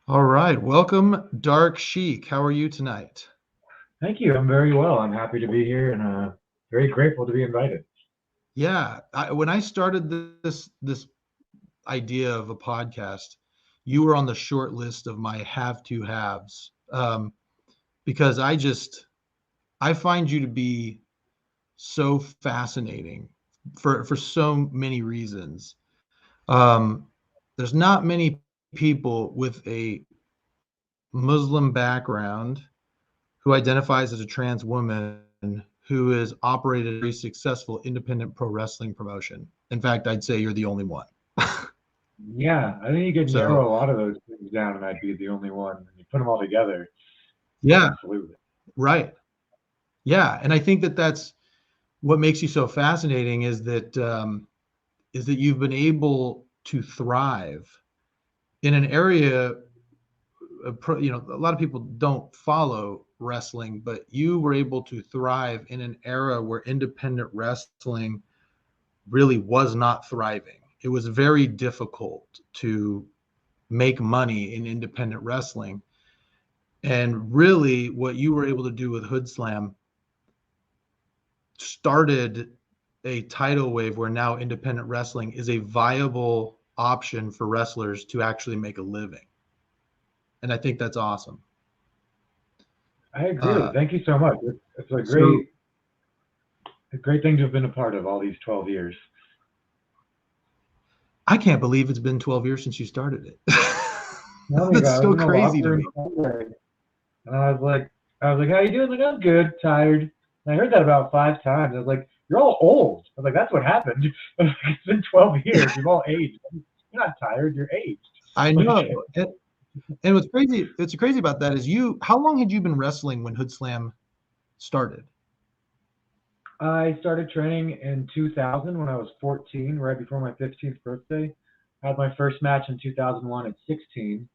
All right. Welcome, Dark Sheik. How are you tonight? Thank you. I'm very well. I'm happy to be here and very grateful to be invited. Yeah, when I started this idea of a podcast, you were on the short list of my have to haves because I find you to be so fascinating for so many reasons. Um, there's not many people with a Muslim background who identifies as a trans woman who has operated a very successful independent pro wrestling promotion. In fact, I'd say you're the only one. Yeah, I think you could So, narrow a lot of those things down, and I'd be the only one. When you put them all together, yeah, absolutely. right. Yeah, and I think that that's what makes you so fascinating is that you've been able to thrive in an area. A lot of people don't follow wrestling, but you were able to thrive in an era where independent wrestling really was not thriving. It was very difficult to make money in independent wrestling. And really, what you were able to do with Hoodslam started a tidal wave where now independent wrestling is a viable option for wrestlers to actually make a living. And I think that's awesome. I agree. Uh, Thank you so much. It's so a great thing to have been a part of all these 12 years. I can't believe it's been 12 years since you started it. Tell me That's about it. I was so in the crazy locker to me. room Sunday, and I was like, how you doing? Like, I'm good, tired. And I heard that about 5 times. I was like, you're all old. I was like, that's what happened. It's been 12 years. We've all aged. You're not tired. You're aged. I Like, know. And what's crazy about that is how long had you been wrestling when Hood Slam started? I started training in 2000 when I was 14, right before my 15th birthday. I had my first match in 2001 at 16,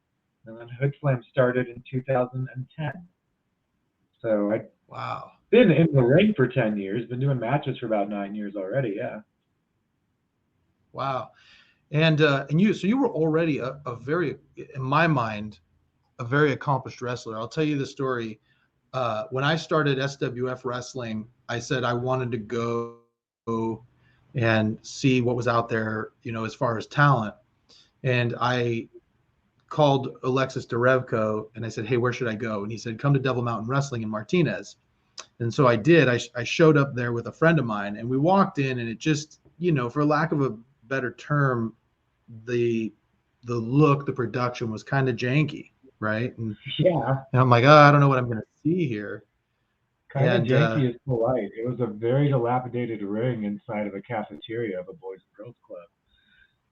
and then Hood Slam started in 2010. So I've Wow. been in the ring for 10 years, been doing matches for about 9 years already. Yeah. Wow. And you were already a very, in my mind, a very accomplished wrestler. I'll tell you the story. When I started SWF wrestling, I said I wanted to go and see what was out there, as far as talent. And I called Alexis Derevko and I said, "Hey, where should I go?" And he said, "Come to Devil Mountain Wrestling in Martinez." And so I did. I showed up there with a friend of mine, and we walked in, and it just, for lack of a better term, the the production was kind of janky, right? Yeah. And I'm like, oh, I don't know what I'm going to see here. Kind of And janky is polite. It was a very dilapidated ring inside of a cafeteria of a Boys and Girls Club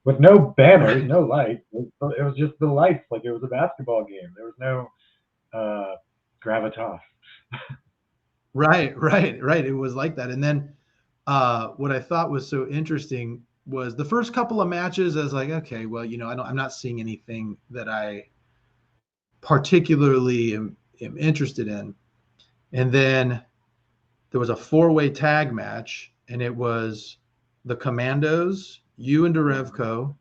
with no banners, right, no lights. It was just the lights like it was a basketball game. There was no uh, gravitas. right. It was like that. And then what I thought was so interesting was the first couple of matches. I was like, okay, well, I'm not seeing anything that I particularly am interested in. And then there was a four-way tag match, and it was the Commandos, you and Derevko,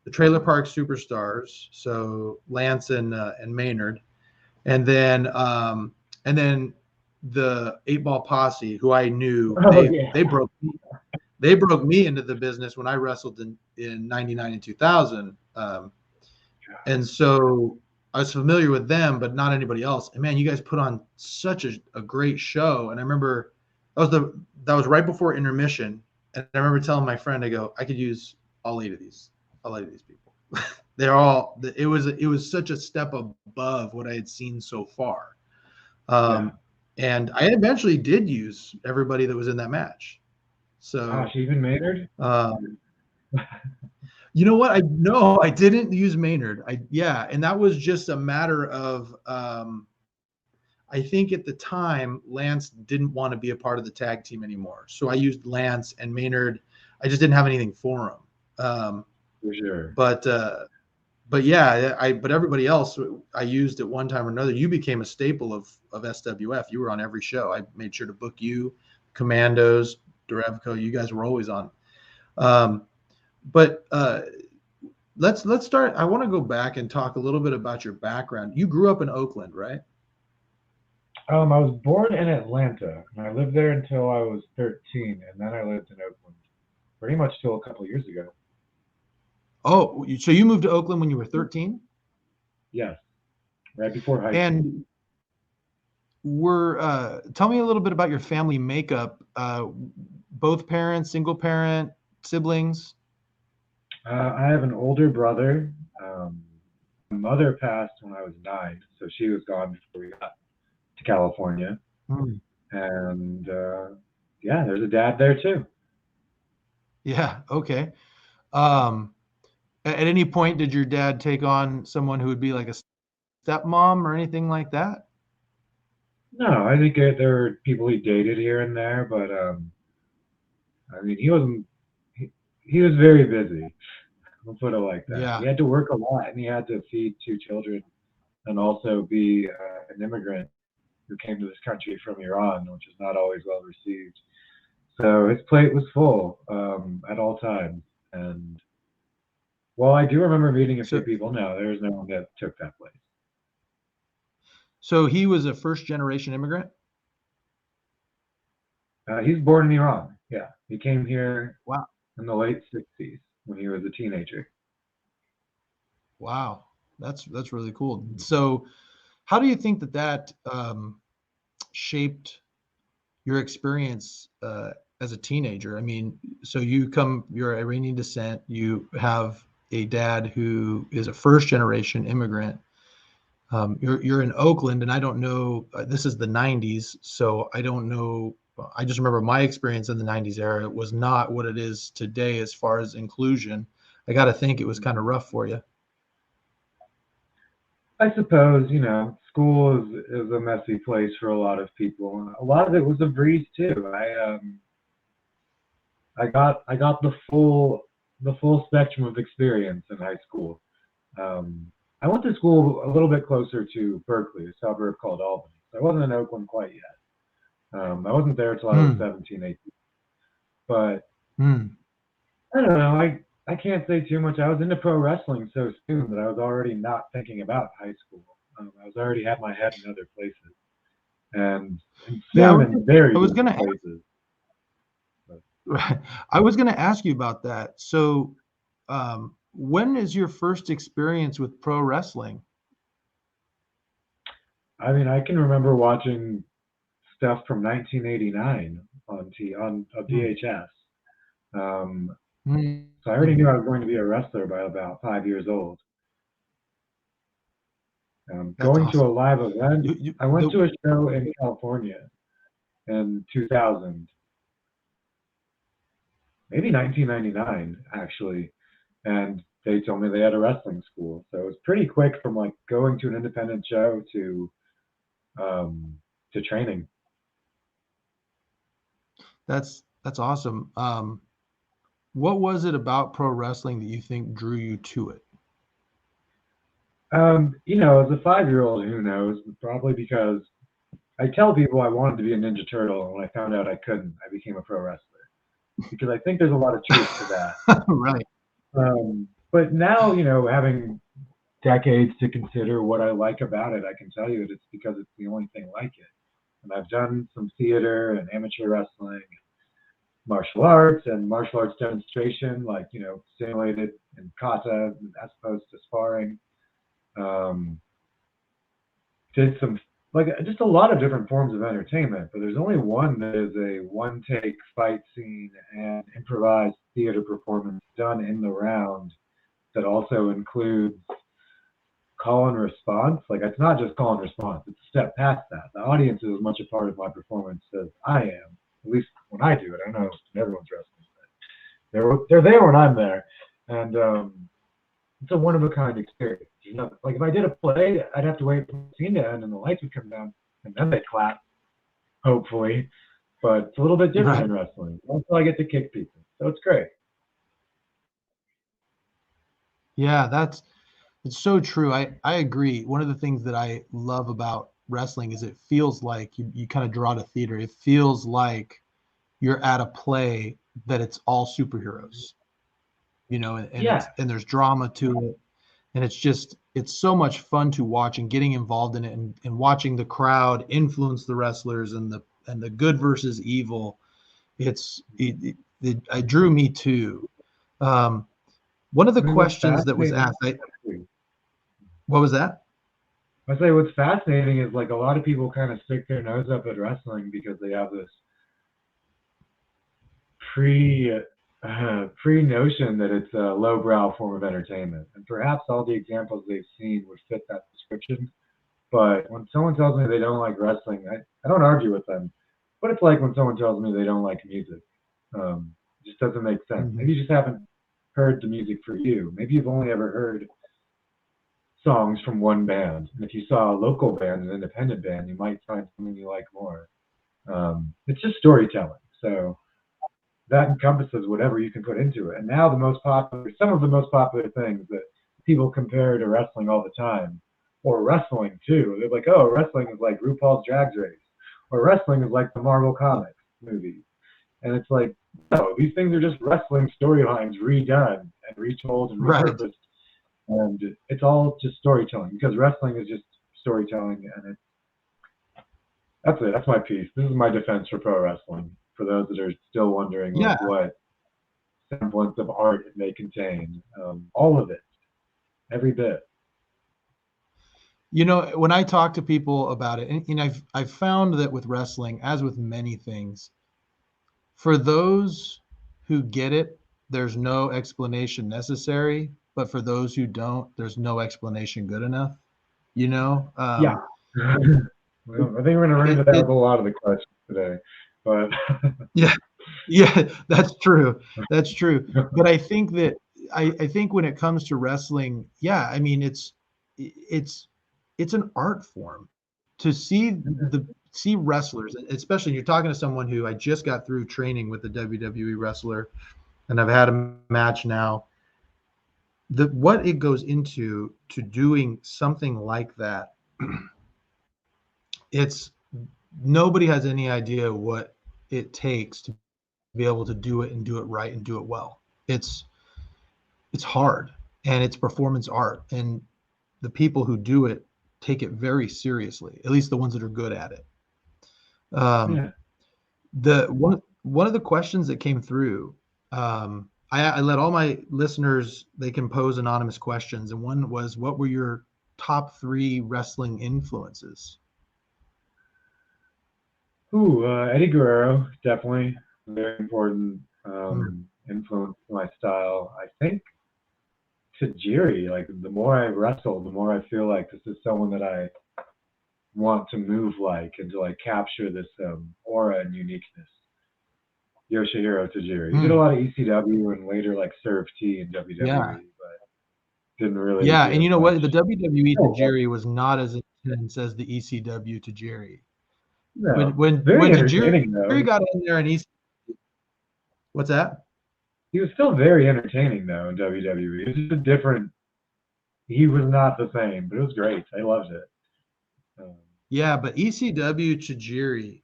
the Trailer Park Superstars, so Lance and Maynard, and then um, and then the Eight Ball Posse, who I knew Oh yeah. they broke me into the business when I wrestled in '99 and 2000. And so I was familiar with them, but not anybody else. And man, you guys put on such a great show. And I remember that was right before intermission. And I remember telling my friend, I go, I could use all eight of these people. They're all. It was such a step above what I had seen so far. Yeah. Um, and I eventually did use everybody that was in that match. Gosh, So even Maynard. you know what? I didn't use Maynard. Yeah, and that was just a matter of I think at the time Lance didn't want to be a part of the tag team anymore. So I used Lance and Maynard. I just didn't have anything for him. For sure. But yeah, but everybody else I used at one time or another. You became a staple of SWF. You were on every show. I made sure to book you, Commandos, Derevko. You guys were always on. Um, but let's start. I want to go back and talk a little bit about your background. You grew up in Oakland, right? I was born in Atlanta, and I lived there until I was 13, and then I lived in Oakland pretty much till a couple of years ago. Oh, so you moved to Oakland when you were 13? Yes, right before high school. And were tell me a little bit about your family makeup. Both parents, single parent, siblings? I have an older brother. My mother passed when I was 9, so she was gone before we got to California. Hmm. And yeah, there's a dad there too. Yeah, okay. Um, at any point, did your dad take on someone who would be like a stepmom or anything like that? No, I think there were people he dated here and there, but I mean, he wasn't. He was very busy. Let's put it like that. He Yeah. had to work a lot, and he had to feed 2 children, and also be an immigrant who came to this country from Iran, which is not always well received. So his plate was full at all times. And while I do remember meeting a few So, people, no, there was no one that took that place. so he was a first generation immigrant? He's born in Iran. Yeah, he came here Wow. in the late 60s when he was a teenager. Wow. That's really cool. So, how do you think that shaped your experience as a teenager? I mean, so you're Iranian descent. You have a dad who is a first generation immigrant. You're in Oakland, and I don't know. This is the '90s, so I don't know. I just remember my experience in the '90s era. It was not what it is today as far as inclusion. I got to think it was kind of rough for you. I suppose, school is a messy place for a lot of people. And a lot of it was a breeze too. I got the full spectrum of experience in high school. I went to school a little bit closer to Berkeley, a suburb called Albany. So I wasn't in Oakland quite yet. I wasn't there until I was Hmm. 17, 18. But Hmm. I don't know. I can't say too much. I was into pro wrestling so soon that I was already not thinking about high school. I was already had my head in other places, and Yeah, soon in very I was different gonna places. But, I was gonna ask you about that. So, when is your first experience with pro wrestling? I mean, I can remember watching stuff from 1989 on a Hmm. VHS. Um, so I already Hmm. knew I was going to be a wrestler by about 5 years old. That's Going to a awesome. live event, You I went to a show in California in 2000, maybe 1999 actually, and they told me they had a wrestling school. So it was pretty quick from like going to an independent show um, to training. that's awesome. What was it about pro wrestling that you think drew you to it? As a 5 year old, who knows? Probably because I tell people I wanted to be a Ninja Turtle, and when I found out I couldn't, I became a pro wrestler. Because I think there's a lot of truth to that. Right. But now, having decades to consider what I like about it, I can tell you that it's because it's the only thing like it. And I've done some theater and amateur wrestling, martial arts demonstration, like, simulated and kata as opposed to sparring. Um, did some, like, just a lot of different forms of entertainment, but there's only one that is a one take fight scene and improvised theater performance done in the round that also includes call and response. Like, it's not just call and response, it's a step past that. The audience is as much a part of my performance as I am, at least when I do it. I don't know if everyone's wrestling, but they're there when I'm there. And it's a one of a kind experience. Like if I did a play, I'd have to wait for the scene to end and the lights would come down and then they'd clap, hopefully. But it's a little bit different Right. in wrestling. Also, I get to kick people, so it's great. Yeah, it's so true. I agree. One of the things that I love about wrestling is it feels like you kind of draw to theater. It feels like you're at a play that it's all superheroes. Yeah. and there's drama to it, and it's so much fun to watch and getting involved in it, and watching the crowd influence the wrestlers, and the good versus evil. It drew me too. One of the I mean, what's questions that was fascinating, asked, what was that? I say what's fascinating is like a lot of people kind of stick their nose up at wrestling because they have this pre pre notion that it's a lowbrow form of entertainment, and perhaps all the examples they've seen would fit that description. But when someone tells me they don't like wrestling, I don't argue with them. But it's like when someone tells me they don't like music. It just doesn't make sense. Mhm. Maybe you just haven't heard the music for you. Maybe you've only ever heard songs from one band. And if you saw a local band, an independent band, you might find something you like more. It's just storytelling. So that encompasses whatever you can put into it. And now some of the most popular things that people compare to wrestling all the time, or wrestling too. They're like, oh, wrestling is like RuPaul's Drag Race, or wrestling is like the Marvel Comics movies. And it's like, no, these things are just wrestling storylines redone and retold and Right. repurposed. And it's all just storytelling because wrestling is just storytelling. And that's it. That's my piece. This is my defense for pro wrestling. For those that are still wondering, Yeah. like, what semblance of art it may contain, all of it, every bit. When I talk to people about it, and I've found that with wrestling, as with many things, for those who get it, there's no explanation necessary. But for those who don't, there's no explanation good enough. You know, Yeah. Well, I think we're going to run into that with a lot of the questions today. But yeah, yeah, that's true. That's true. But I think that I think when it comes to wrestling, yeah, I mean it's it's an art form to see wrestlers, especially you're talking to someone who I just got through training with a WWE wrestler, and I've had a match now. What it goes into to doing something like that, it's nobody has any idea what it takes to be able to do it and do it right and do it well. It's hard, and it's performance art, and the people who do it take it very seriously, at least the ones that are good at it. Um, yeah. the one of the questions that came through, I let all my listeners, they can pose anonymous questions, and one was, what were your top 3 wrestling influences? Ooh, Eddie Guerrero, definitely very important Mm, influence in my style. I think Tajiri, like the more I wrestle, the more I feel like this is someone that I want to move like and to like capture this aura and uniqueness. Yoshihiro Tajiri. He did a mm, lot of ECW and later like Serve T in yeah, WWE, but didn't really yeah, and do you know much. what? The WWE Oh, well, Tajiri was not as intense as the ECW Tajiri. no, When very Tajiri entertaining though. got in there and what's that? He was still very entertaining though in WWE. It was just a different. He was not the same, but it was great. I loved it. Um, Yeah, but ECW Tajiri,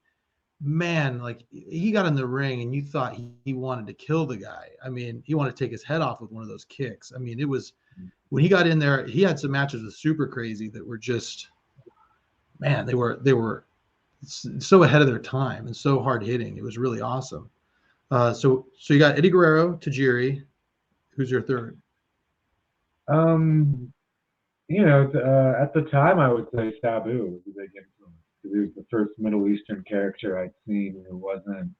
man, like he got in the ring and you thought he wanted to kill the guy. I mean, he wanted to take his head off with one of those kicks. I mean, it was when he got in there, he had some matches with Super Crazy that were just, man, they were so ahead of their time and so hard hitting. It was really awesome. So you got Eddie Guerrero, Tajiri. Who's your third? um, at the time, I would say Sabu was a big influence because he was the first Middle Eastern character I'd seen who wasn't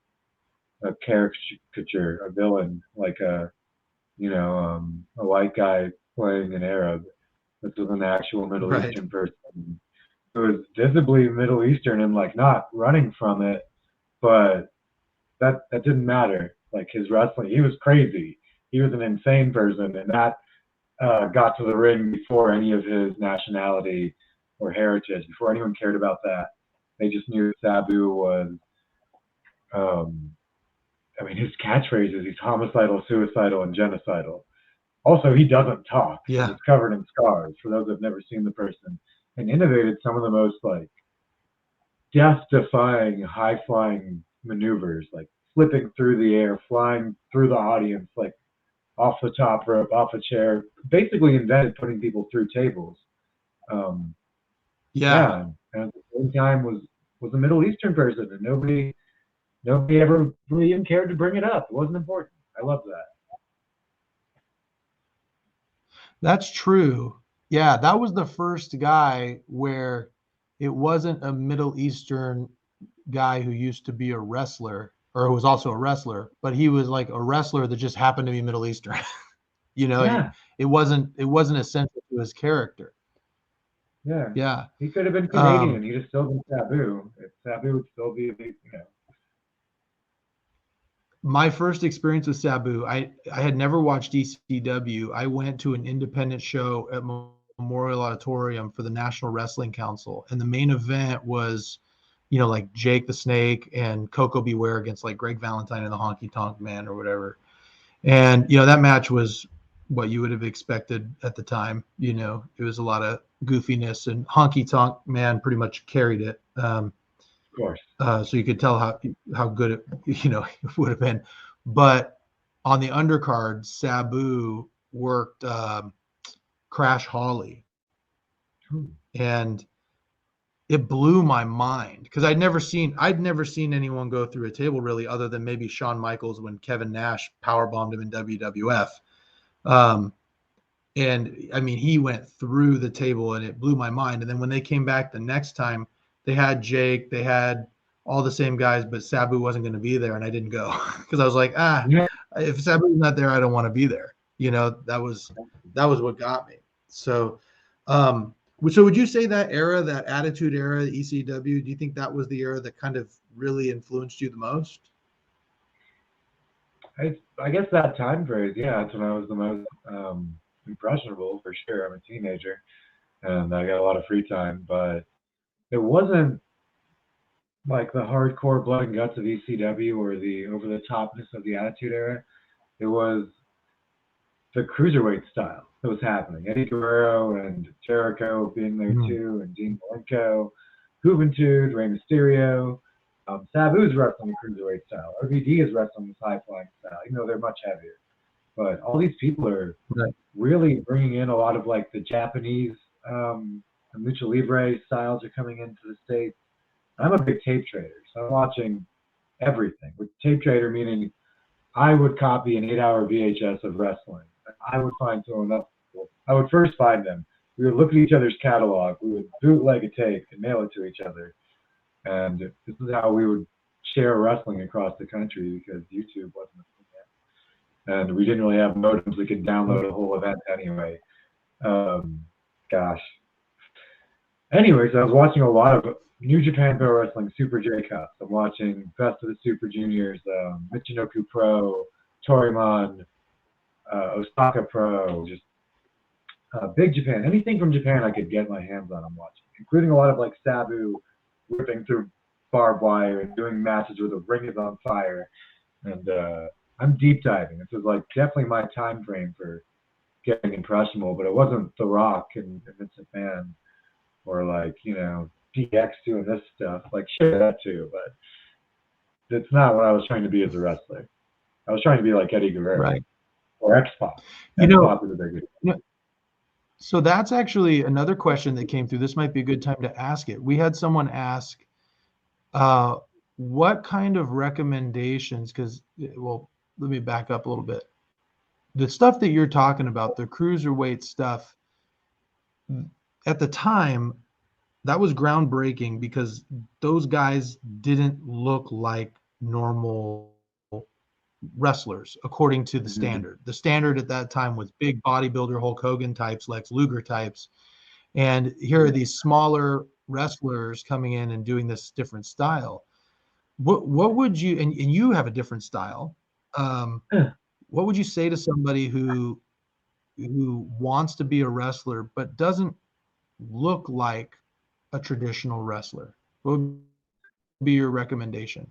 a caricature, a villain, like a white guy playing an Arab. This was an actual Middle Right. Eastern person. It was visibly Middle Eastern and like not running from it, but that didn't matter. Like his wrestling, he was crazy. He was an insane person, and that got to the ring before any of his nationality or heritage, before anyone cared about that. They just knew Sabu was, um, I mean, his catchphrase is he's homicidal, suicidal, and genocidal. Also, he doesn't talk, and Yeah. he's covered in scars. For those who've never seen the person, and innovated some of the most like death-defying, high-flying maneuvers, like flipping through the air, flying through the audience, like off the top rope, off a chair. Basically invented putting people through tables. Yeah. And at the same time was a Middle Eastern person, and nobody ever really even cared to bring it up. It wasn't important. I love that. That's true. Yeah, that was the first guy where it wasn't a Middle Eastern guy who used to be a wrestler or who was also a wrestler, but he was like a wrestler that just happened to be Middle Eastern. Yeah, It wasn't essential to his character. yeah. Yeah. He could have been Canadian. He'd have still been Sabu. Sabu would still be a big, My first experience with Sabu, I had never watched ECW. I went to an independent show at Memorial Auditorium for the National Wrestling Council, and the main event was, like Jake the Snake and Coco Beware against like Greg Valentine and the Honky Tonk Man or whatever. And that match was what you would have expected at the time. It was a lot of goofiness, and Honky Tonk Man pretty much carried it. of course. So you could tell how good it it would have been. But on the undercard, Sabu worked Crash Holly, and it blew my mind because I'd never seen anyone go through a table really, other than maybe Shawn Michaels when Kevin Nash powerbombed him in WWF. And I mean, he went through the table and it blew my mind. And then when they came back the next time, they had Jake, they had all the same guys, but Sabu wasn't going to be there, and I didn't go because I was like, Yeah. if Sabu's not there, I don't want to be there. That was what got me. So, so would you say that era, that Attitude Era, the ECW, do you think that was the era that kind of really influenced you the most? I guess that time period, yeah, that's when I was the most impressionable for sure. I'm a teenager, and I got a lot of free time, but it wasn't like the hardcore blood and guts of ECW or the over the topness of the Attitude Era. It was the cruiserweight style that was happening. Eddie Guerrero and Jericho being there too, and Dean Malenko, Juventud, Rey Mysterio. Sabu's wrestling the cruiserweight style. RVD is wrestling this high flying style, even though they're much heavier. But all these people are really bringing in a lot of like the Japanese lucha libre styles are coming into the States. I'm a big tape trader, so I'm watching everything. With tape trader meaning I would copy an 8-hour VHS of wrestling. I would find someone else. I would first find them. We would look at each other's catalog. We would bootleg a tape and mail it to each other. And this is how we would share wrestling across the country because YouTube wasn't a thing yet. And we didn't really have modems. We could download a whole event anyway. Gosh. Anyways, I was watching a lot of New Japan Pro Wrestling Super J Cups. I'm watching Best of the Super Juniors, Michinoku Pro, Torimon, Osaka Pro, just Big Japan. Anything from Japan I could get my hands on, I'm watching, including a lot of like Sabu whipping through barbed wire and doing matches where the ring is on fire. And I'm deep diving. This is like definitely my time frame for getting impressionable, but it wasn't The Rock and Vince McMahon or like, DX doing this stuff. Like, sure, that too, but it's not what I was trying to be as a wrestler. I was trying to be like Eddie Guerrero, right, or X-Pac. X-Pac was a big deal. So that's actually another question that came through. This might be a good time to ask it. We had someone ask, what kind of recommendations, because, well, let me back up a little bit. The stuff that you're talking about, the cruiserweight stuff, at the time, that was groundbreaking because those guys didn't look like normal wrestlers according to the standard. The standard at that time was big bodybuilder Hulk Hogan types, Lex Luger types. And here are these smaller wrestlers coming in and doing this different style. What would you, and you have a different style. What would you say to somebody who wants to be a wrestler but doesn't look like a traditional wrestler? What would be your recommendation?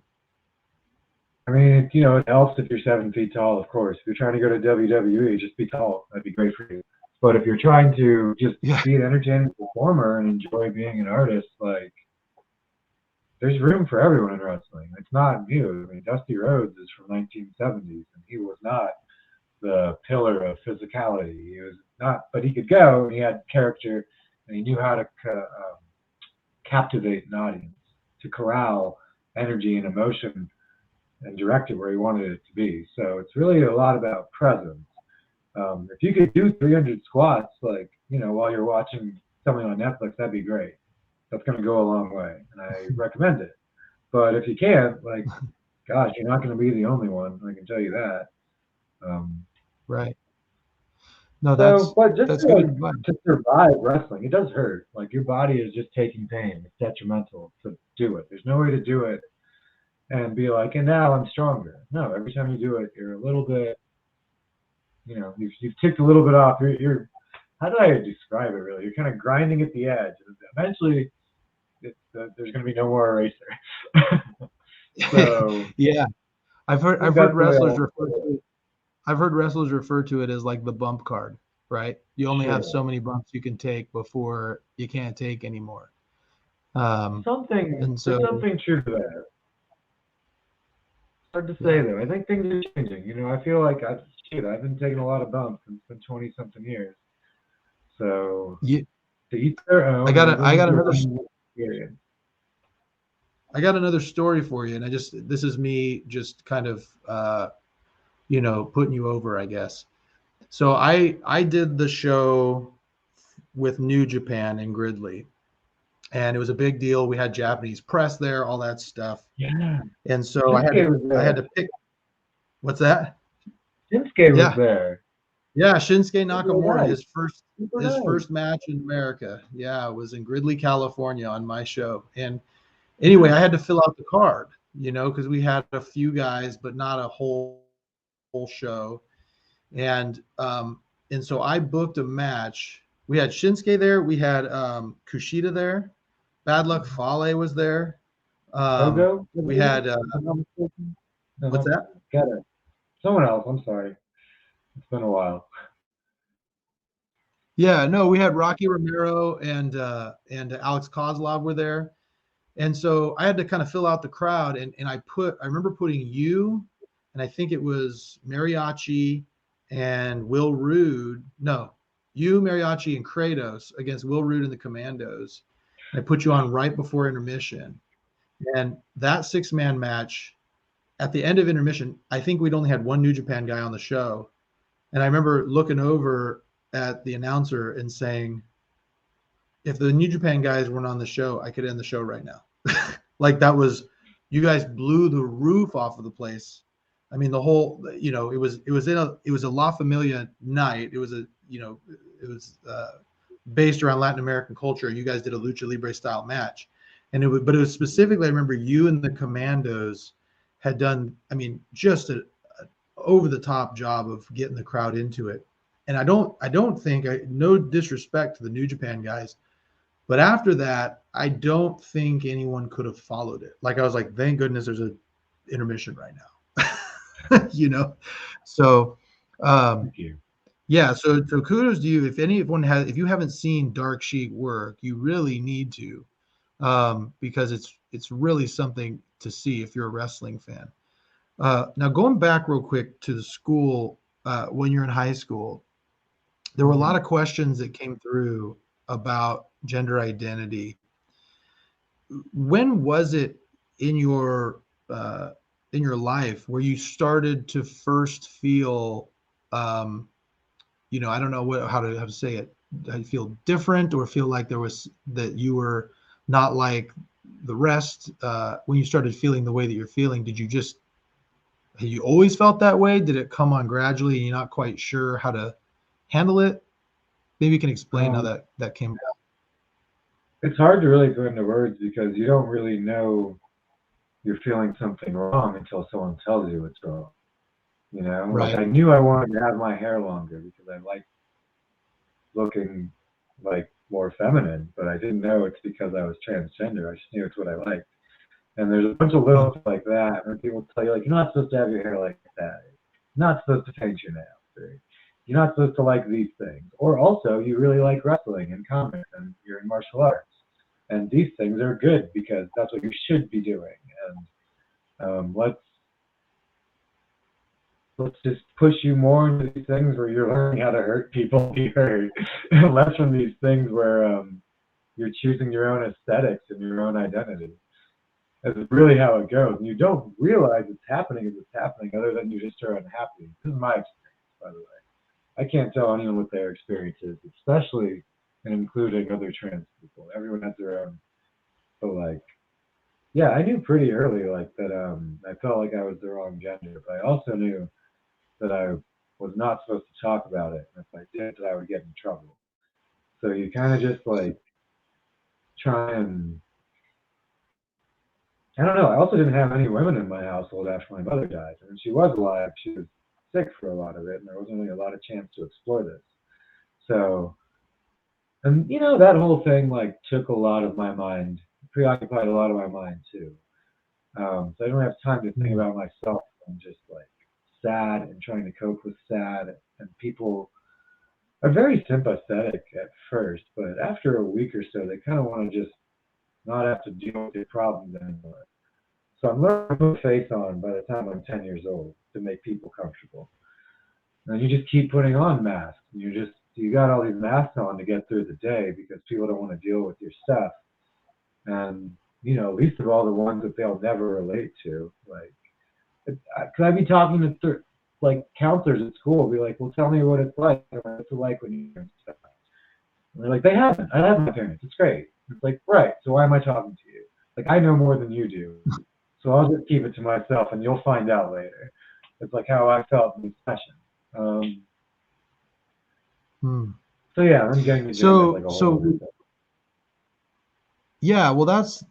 I mean, it helps if you're 7 feet tall, of course. If you're trying to go to WWE, just be tall. That'd be great for you. But if you're trying to just be an entertaining performer and enjoy being an artist, like, there's room for everyone in wrestling. It's not new. I mean, Dusty Rhodes is from 1970s, and he was not the pillar of physicality. He was not, but he could go, and he had character, and he knew how to captivate an audience, to corral energy and emotion and direct it where he wanted it to be. So it's really a lot about presence. If you could do 300 squats, like, while you're watching something on Netflix, that'd be great. That's going to go a long way, and I recommend it. But if you can't, like, gosh, you're not going to be the only one. I can tell you that. Right. No, but just that's to, good. To survive wrestling, it does hurt. Like, your body is just taking pain. It's detrimental to do it. There's no way to do it and be like, and now I'm stronger. No, every time you do it, you're a little bit, you've ticked a little bit off. You're how do I describe it really? You're kind of grinding at the edge. And eventually, there's going to be no more eraser. So yeah, I've heard wrestlers refer to it as like the bump card, right? You only have so many bumps you can take before you can't take anymore. There's something true to that. Hard to say though. I think things are changing. I feel like I've been taking a lot of bumps. It's been 20-something years. So to each their own. I got another story for you, and this is me just kind of putting you over, I guess. So I did the show with New Japan in Gridley, and it was a big deal. We had Japanese press there, all that stuff. Yeah. And so I had to pick. What's that? Shinsuke was there. Yeah, Shinsuke Nakamura, his first match in America. Yeah, it was in Gridley, California on my show. And anyway, I had to fill out the card, because we had a few guys, but not a whole show. And so I booked a match. We had Shinsuke there. We had Kushida there. Bad Luck Fale was there. We had what's that? Got it. Someone else. I'm sorry. It's been a while. Yeah, no, we had Rocky Romero and Alex Kozlov were there. And so I had to kind of fill out the crowd, and I remember putting you, and I think it was Mariachi and Will Rude. No, you, Mariachi, and Kratos against Will Rude and the Commandos. And I put you on right before intermission. And that 6-man match, at the end of intermission, I think we'd only had one New Japan guy on the show. And I remember looking over at the announcer and saying, if the New Japan guys weren't on the show, I could end the show right now. Like, that was, you guys blew the roof off of the place. I mean, the whole, it was a La Familia night. It was based around Latin American culture. You guys did a lucha libre style match, but it was specifically, I remember you and the Commandos had done, just an over the top job of getting the crowd into it. And I don't think, no disrespect to the New Japan guys, but after that, I don't think anyone could have followed it. Like, I was like, thank goodness there's an intermission right now. So Thank you. Yeah, so kudos to you. If you haven't seen Dark Sheik work, you really need to, because it's really something to see if you're a wrestling fan. Now, going back real quick to the school, when you're in high school, there were a lot of questions that came through about gender identity. When was it in your life where you started to first feel, I don't know how to say it, how you feel different, or feel like that you were not like the rest, when you started feeling the way that you're feeling? Have you always felt that way? Did it come on gradually and you're not quite sure how to handle it? Maybe you can explain how that came about. It's hard to really put into words because you don't really know you're feeling something wrong until someone tells you it's wrong. Right. Like, I knew I wanted to have my hair longer because I like looking like more feminine, but I didn't know it's because I was transgender. I just knew it's what I liked. And there's a bunch of little things like that where people tell you, like, you're not supposed to have your hair like that. You're not supposed to paint your nails. Or you're not supposed to like these things. Or also, you really like wrestling and comics and you're in martial arts. And these things are good because that's what you should be doing. And let's let's just push you more into these things where you're learning how to hurt people, be hurt, and less from these things where you're choosing your own aesthetics and your own identity. That's really how it goes. And you don't realize it's happening as it's happening, other than you just are unhappy. This is my experience, by the way. I can't tell anyone what their experience is, especially and including other trans people. Everyone has their own. But like, yeah, I knew pretty early like that I felt like I was the wrong gender, but I also knew that I was not supposed to talk about it. And if I did, that I would get in trouble. So you kind of just like try and I don't know. I also didn't have any women in my household after my mother died. And when she was alive, she was sick for a lot of it, and there wasn't really a lot of chance to explore this. So, and you know, that whole thing like took a lot of my mind, preoccupied a lot of my mind too. So I don't have time to think about myself. I'm just like sad and trying to cope with sad, and people are very sympathetic at first, but after a week or so, they kind of want to just not have to deal with their problems anymore. So I'm learning to put a face on by the time I'm 10 years old to make people comfortable. And you just keep putting on masks. You got all these masks on to get through the day because people don't want to deal with your stuff. And, you know, least of all the ones that they'll never relate to. Like, could I be talking to like counselors at school, be like, well, tell me what it's like. What's it like when you're stuff. And they're like, they haven't. I have my parents. It's great. It's like, right. So why am I talking to you? Like, I know more than you do. So I'll just keep it to myself, and you'll find out later. It's like how I felt in this session. So yeah, I'm getting the so like a so yeah. Well, that's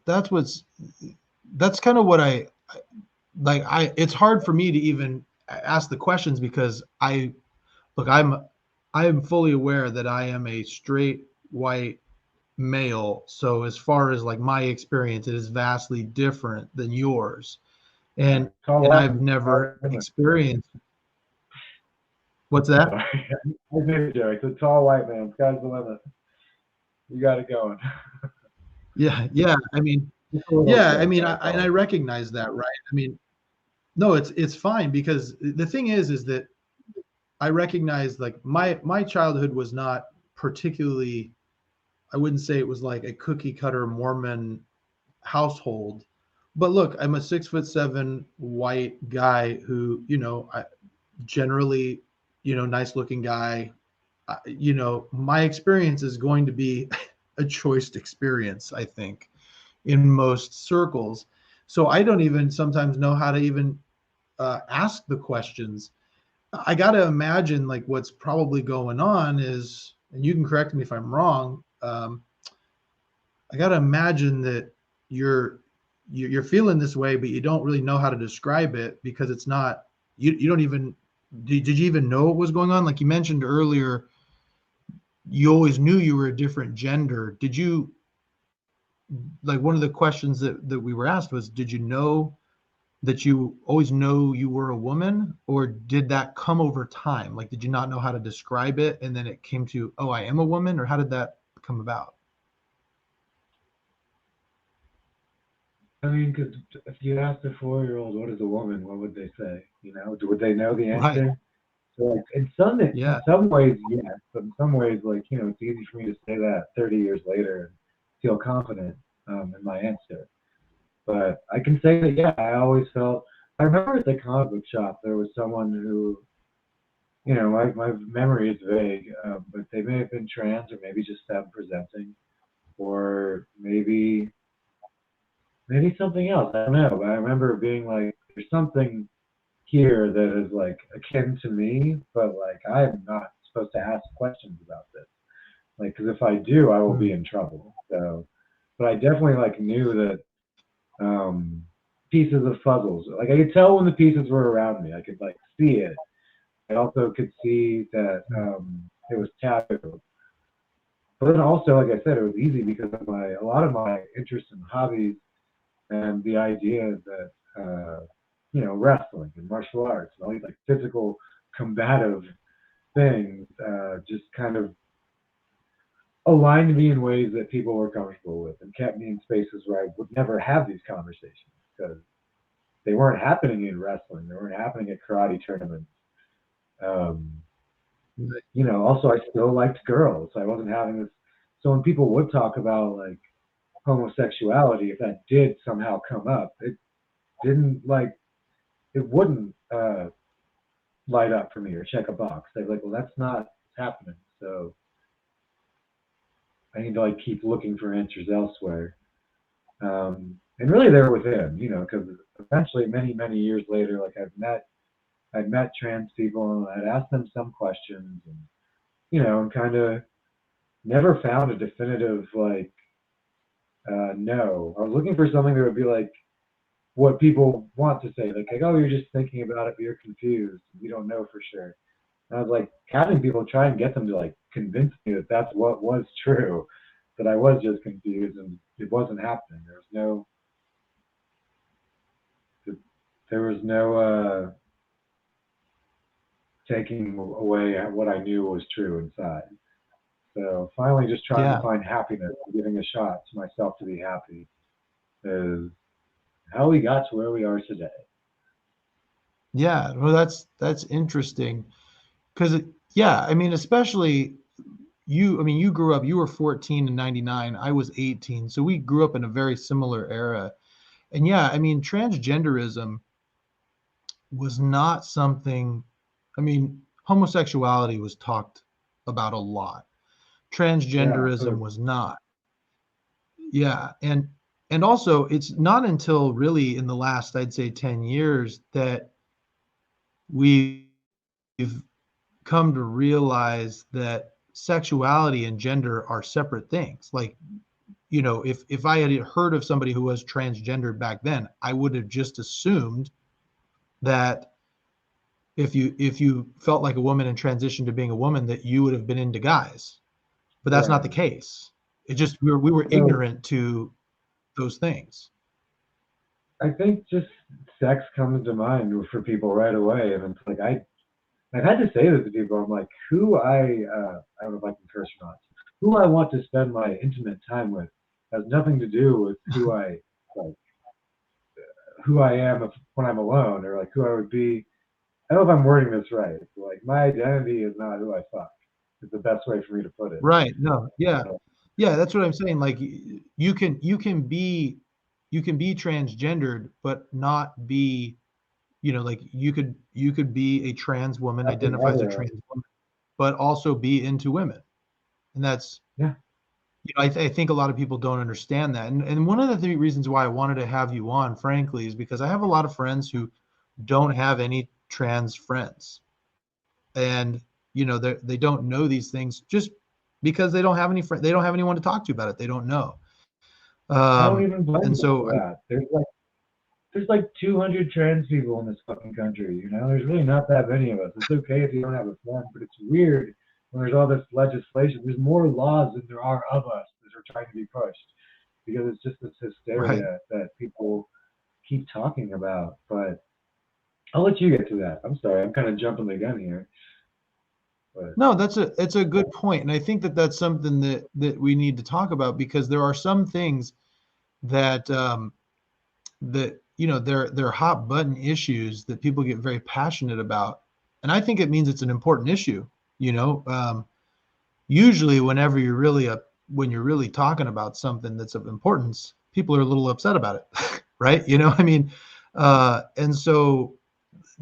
kind of what I like. It's hard for me to even ask the questions because I am fully aware that I am a straight white male. So as far as like my experience, it is vastly different than yours. And I've never experienced. What's that? I did, Joey. It's a tall white man. Sky's the limit. You got it going. Yeah. I mean, I recognize that, right? I mean, no, it's fine because the thing is that I recognize like my childhood was not particularly, I wouldn't say it was like a cookie cutter Mormon household, but look, I'm a 6'7" white guy who, you know, I generally, you know, nice looking guy. You know, my experience is going to be a choiced experience, I think, in most circles. So I don't even sometimes know how to even ask the questions. I got to imagine like what's probably going on is, and you can correct me if I'm wrong. I got to imagine that you're feeling this way, but you don't really know how to describe it because it's not. You don't even. Did you even know what was going on? Like you mentioned earlier, you always knew you were a different gender. Did you? Like one of the questions that we were asked was, did you know that you always know you were a woman, or did that come over time? Like, did you not know how to describe it, and then it came to, oh, I am a woman, or how did that come about? I mean, because if you asked a 4-year-old what is a woman, what would they say? You know, would they know the answer? Right. So like, in some ways, yes, but in some ways, like, you know, it's easy for me to say that 30 years later and feel confident in my answer. But I can say that, yeah, I always felt. I remember at the comic book shop there was someone who, you know, my memory is vague, but they may have been trans or maybe just them presenting, or maybe something else. I don't know. But I remember being like, there's something here that is like akin to me, but like I'm not supposed to ask questions about this. Like, because if I do, I will be in trouble. So, but I definitely like knew that pieces of puzzles. Like I could tell when the pieces were around me. I could like see it. I also could see that it was taboo. But then also, like I said, it was easy because of a lot of my interests and hobbies and the idea that you know, wrestling and martial arts and all these like physical combative things just kind of aligned me in ways that people were comfortable with and kept me in spaces where I would never have these conversations because they weren't happening in wrestling. They weren't happening at karate tournaments. Um, also I still liked girls. I wasn't having this. So when people would talk about like homosexuality, if that did somehow come up, it didn't like it wouldn't light up for me or check a box. They're like, well, that's not happening. So I need to like keep looking for answers elsewhere. And really, they're within, because eventually, many years later, like I'd met trans people and I'd asked them some questions, and and kind of never found a definitive like no. I was looking for something that would be like what people want to say, like oh, you're just thinking about it, but you're confused. You don't know for sure. And I was like having people try and get them to like convince me that that's what was true, that I was just confused and it wasn't happening. There was no taking away what I knew was true inside. So finally, just trying to Yeah. find happiness, giving a shot to myself to be happy, is how we got to where we are today. Yeah. Well, that's interesting because yeah, I mean, especially you. I mean, you grew up. You were 14 in '99. I was 18, so we grew up in a very similar era. And yeah, I mean, transgenderism was not something. I mean, homosexuality was talked about a lot. Yeah, Transgenderism was not. Yeah, and also it's not until really in the last, I'd say, 10 years that we've come to realize that sexuality and gender are separate things. Like, if I had heard of somebody who was transgendered back then, I would have just assumed that if you felt like a woman and transitioned to being a woman, that you would have been into guys. But that's not the right. case. It just we were So ignorant to those things. I think just sex comes to mind for people right away, and it's like I've had to say this to people. I'm like, I don't know if I can curse or not. Who I want to spend my intimate time with has nothing to do with like who I am when I'm alone, or like who I would be. I don't know if I'm wording this right. Like my identity is not who I fuck. Is the best way for me to put it. Right. No. Yeah. So, Yeah, that's what I'm saying. Like you can be transgendered, but not be, like you could be a trans woman, nothing identify as a hetero. trans woman, but also be into women. And that's, Yeah. I think a lot of people don't understand that. And one of the reasons why I wanted to have you on, frankly, is because I have a lot of friends who don't have any trans friends. And they don't know these things just because they don't have any friends, they don't have anyone to talk to about it, they don't know. I don't even blame And them so for that. There's like 200 trans people in this fucking country. There's really not that many of us. It's okay if you don't have a friend, but it's weird when there's all this legislation. There's more laws than there are of us that are trying to be pushed because it's just this right. hysteria that people keep talking about. But I'll let you get to that. I'm sorry, I'm kind of jumping the gun here. But No, it's a good point, and I think that that's something that we need to talk about, because there are some things that they're hot button issues that people get very passionate about, and I think it means it's an important issue. You know, usually when you're really talking about something that's of importance, people are a little upset about it, right? I mean, and so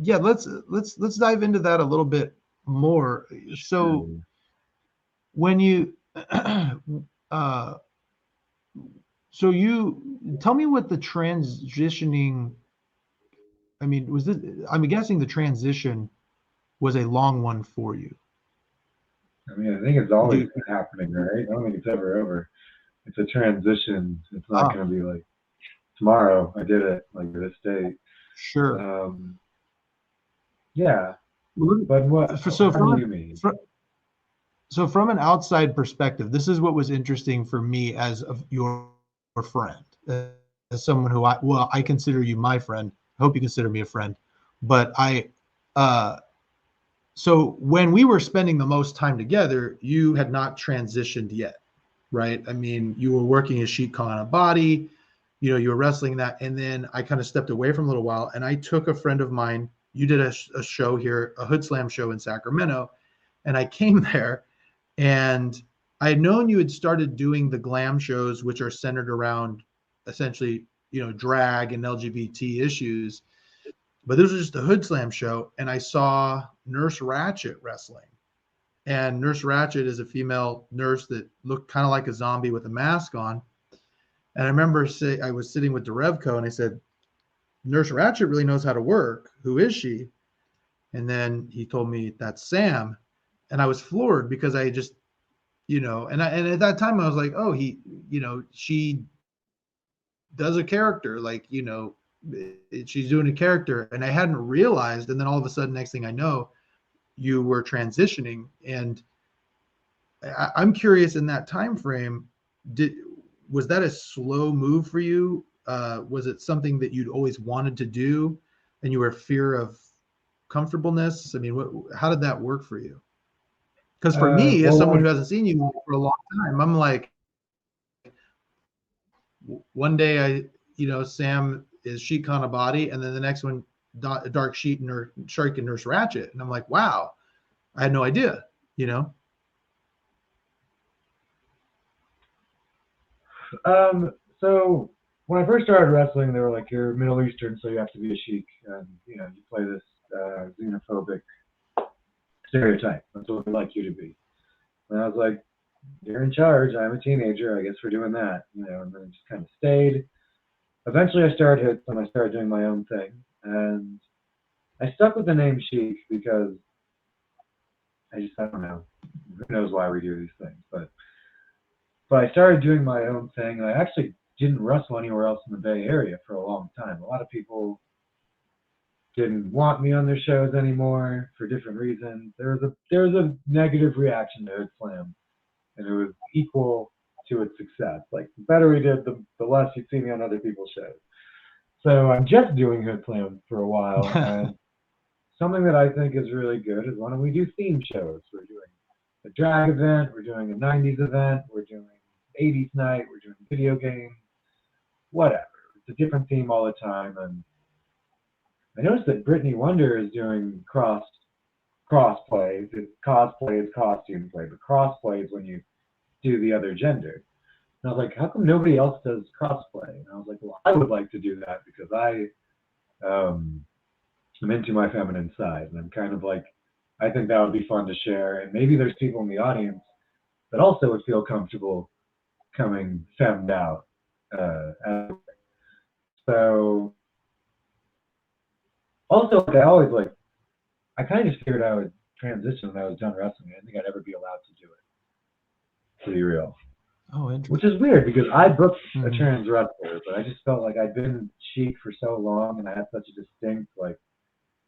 yeah, let's dive into that a little bit more. So sure. when you uh so you tell me what the transitioning, I mean, I'm guessing the transition was a long one for you. I mean, I think it's Would always you? happening, right? I don't think it's ever over. It's a transition. It's not Ah, going to be like tomorrow. I did it like this date. sure. Um, yeah, Well, but what? so How do you mean? from an outside perspective, this is what was interesting for me as your friend, as someone who I consider you my friend. I hope you consider me a friend, but uh, so when we were spending the most time together, you had not transitioned yet, right? I mean, you were working as Sheik on a body, you were wrestling that, and then I kind of stepped away from a little while, and I took a friend of mine, you did a show here, a Hoodslam show in Sacramento, and I came there, and I had known you had started doing the glam shows, which are centered around essentially, drag and LGBT issues. But this was just a Hoodslam show, and I saw Nurse Ratchet wrestling. And Nurse Ratchet is a female nurse that looked kind of like a zombie with a mask on. And I remember I was sitting with Derevko, and I said, Nurse Ratchet really knows how to work. Who is she? And then he told me that's Sam. And I was floored because I just, and at that time I was like, oh, she does a character, like, she's doing a character. And I hadn't realized. And then all of a sudden, next thing I know, you were transitioning. And I'm curious, in that time frame, was that a slow move for you? Was it something that you'd always wanted to do and you were fear of comfortableness? I mean, how did that work for you? Because for me, as someone who hasn't seen you for a long time, I'm like, one day Sam is Sheik on a body, and then the next one, Dark Sheik and Nurse Ratchet. And I'm like, wow, I had no idea, So when I first started wrestling, they were like, you're Middle Eastern, so you have to be a Sheik. And, you play this xenophobic stereotype. That's what we like you to be. And I was like, you're in charge. I'm a teenager. I guess we're doing that, and then it just kind of stayed. Eventually I started Hits, and I started doing my own thing. And I stuck with the name Sheik because I don't know. Who knows why we do these things, but I started doing my own thing. I actually didn't wrestle anywhere else in the Bay Area for a long time. A lot of people didn't want me on their shows anymore for different reasons. There was a negative reaction to Hoodslam, and it was equal to its success. Like, the better we did, the less you'd see me on other people's shows. So I'm just doing Hoodslam for a while, and something that I think is really good is why don't we do theme shows? We're doing a drag event, we're doing a 90s event, we're doing 80s night, we're doing video games, whatever. It's a different theme all the time. And I noticed that Brittany Wonder is doing crossplay. Cosplay is costume play, but crossplay is when you do the other gender. And I was like, how come nobody else does crossplay? And I was like, well, I would like to do that because I'm into my feminine side, and I'm kind of like, I think that would be fun to share. And maybe there's people in the audience that also would feel comfortable coming femmed out. So also, I kind of just figured I would transition when I was done wrestling. I didn't think I'd ever be allowed to do it, to be real. Oh, interesting. Which is weird because I booked a trans wrestler, but I just felt like I'd been Sheik for so long and I had such a distinct,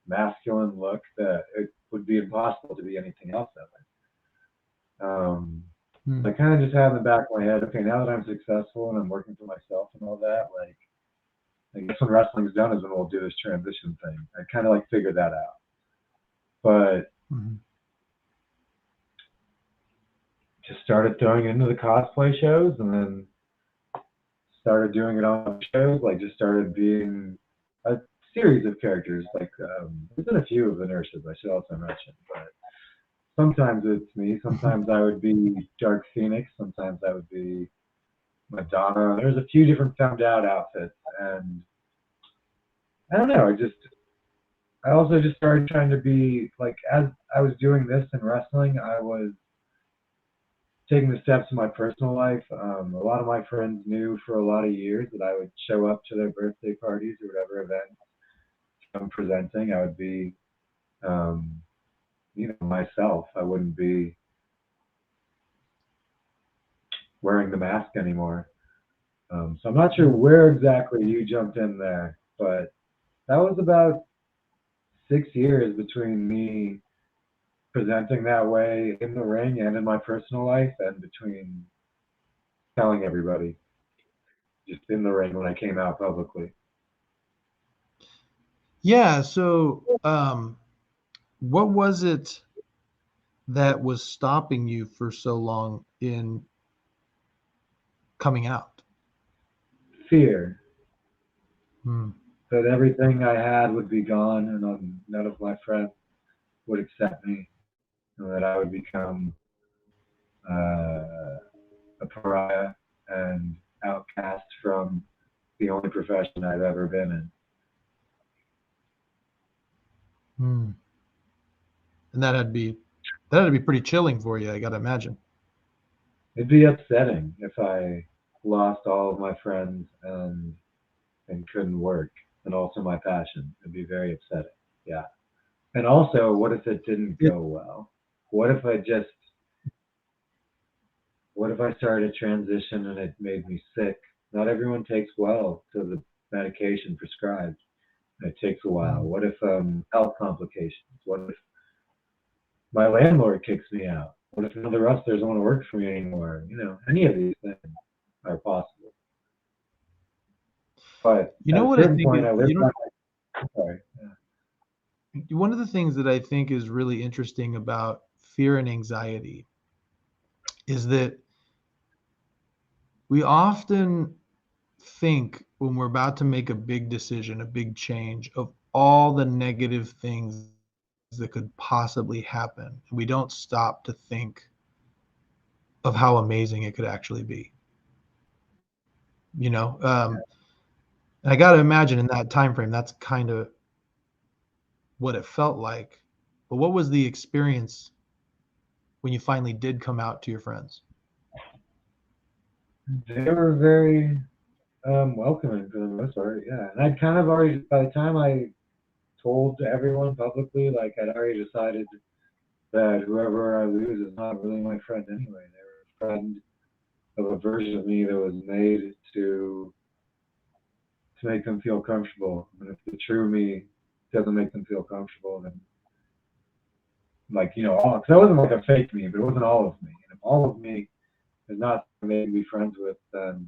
masculine look that it would be impossible to be anything else of it. I kind of just had in the back of my head, okay, now that I'm successful and I'm working for myself and all that, I guess when wrestling's done is when we'll do this transition thing. I kind of figured that out. But just started throwing into the cosplay shows, and then started doing it on shows, just started being a series of characters. There's been a few of the nurses, I should also mention, but sometimes it's me, sometimes I would be Dark Phoenix, sometimes I would be Madonna. There's a few different femmed out outfits, and I don't know, I also just started trying to be, as I was doing this in wrestling, I was taking the steps in my personal life. A lot of my friends knew for a lot of years that I would show up to their birthday parties or whatever events I'm presenting. I would be, myself. I wouldn't be wearing the mask anymore. So I'm not sure where exactly you jumped in there, but that was about 6 years between me presenting that way in the ring and in my personal life, and between telling everybody just in the ring when I came out publicly. Yeah. So, what was it that was stopping you for so long in coming out? Fear. that everything I had would be gone, and none of my friends would accept me, and that I would become a pariah and outcast from the only profession I've ever been in. Hmm. And that'd be pretty chilling for you, I gotta imagine. It'd be upsetting if I lost all of my friends and couldn't work, and also my passion. It'd be very upsetting. Yeah. And also, what if it didn't It, go well? What if I just what if I started a transition and it made me sick? Not everyone takes well to the medication prescribed. And it takes a while. mm, What if health complications? What if my landlord kicks me out? What if another wrestler doesn't want to work for me anymore? Any of these things are possible. But you at know a what I certain think point, is, I lived by sorry. one of the things that I think is really interesting about fear and anxiety is that we often think when we're about to make a big decision, a big change, of all the negative things that could possibly happen. We don't stop to think of how amazing it could actually be. You know, and I got to imagine in that time frame, that's kind of what it felt like. But what was the experience when you finally did come out to your friends? They were very welcoming for the most part, yeah. And I'd kind of already, by the time I told everyone publicly, like I'd already decided that whoever I lose is not really my friend anyway. They're a friend of a version of me that was made to make them feel comfortable. And if the true me doesn't make them feel comfortable, then like all because I wasn't like a fake me, but it wasn't all of me. And if all of me is not something to be friends with, then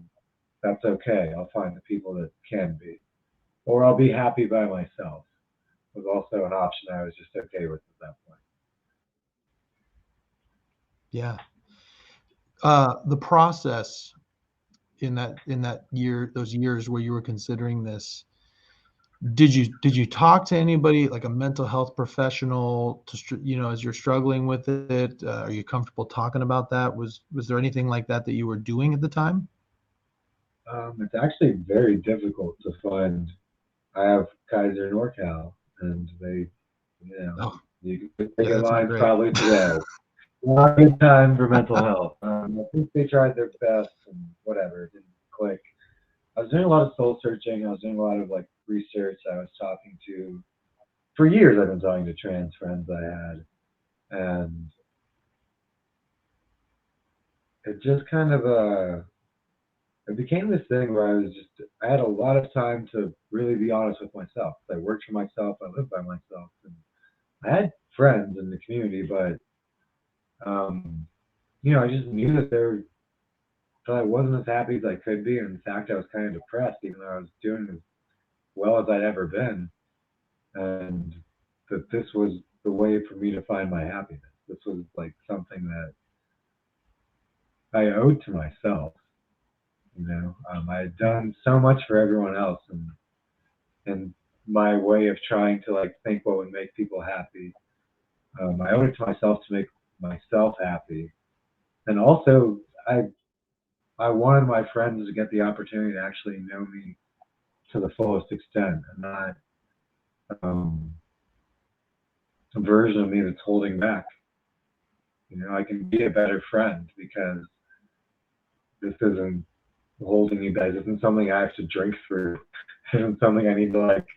that's okay. I'll find the people that can be, or I'll be happy by myself. Was also an option I was just okay with at that point. Yeah. The process in that year, those years where you were considering this, did you talk to anybody like a mental health professional as you're struggling with it? Are you comfortable talking about that? Was there anything like that that you were doing at the time? It's actually very difficult to find. I have Kaiser NorCal, and you know, Oh, you can take yeah, a that's not line great. probably today. Not a good time for mental health. I think they tried their best, and whatever, it didn't click. I was doing a lot of soul searching. I was doing a lot of like research. I was talking to, for years, I've been talking to trans friends I had, and it just kind of it became this thing where I had a lot of time to really be honest with myself. I worked for myself. I lived by myself, and I had friends in the community, but um, I just knew that I wasn't as happy as I could be. And in fact, I was kind of depressed, even though I was doing as well as I'd ever been. And that this was the way for me to find my happiness. This was like something that I owed to myself. I had done so much for everyone else, and my way of trying to like think what would make people happy. I owed it to myself to make myself happy, and also I I wanted my friends to get the opportunity to actually know me to the fullest extent, and not um, a version of me that's holding back. I can be a better friend because this isn't holding me back. This isn't something I have to drink through. This isn't something I need to like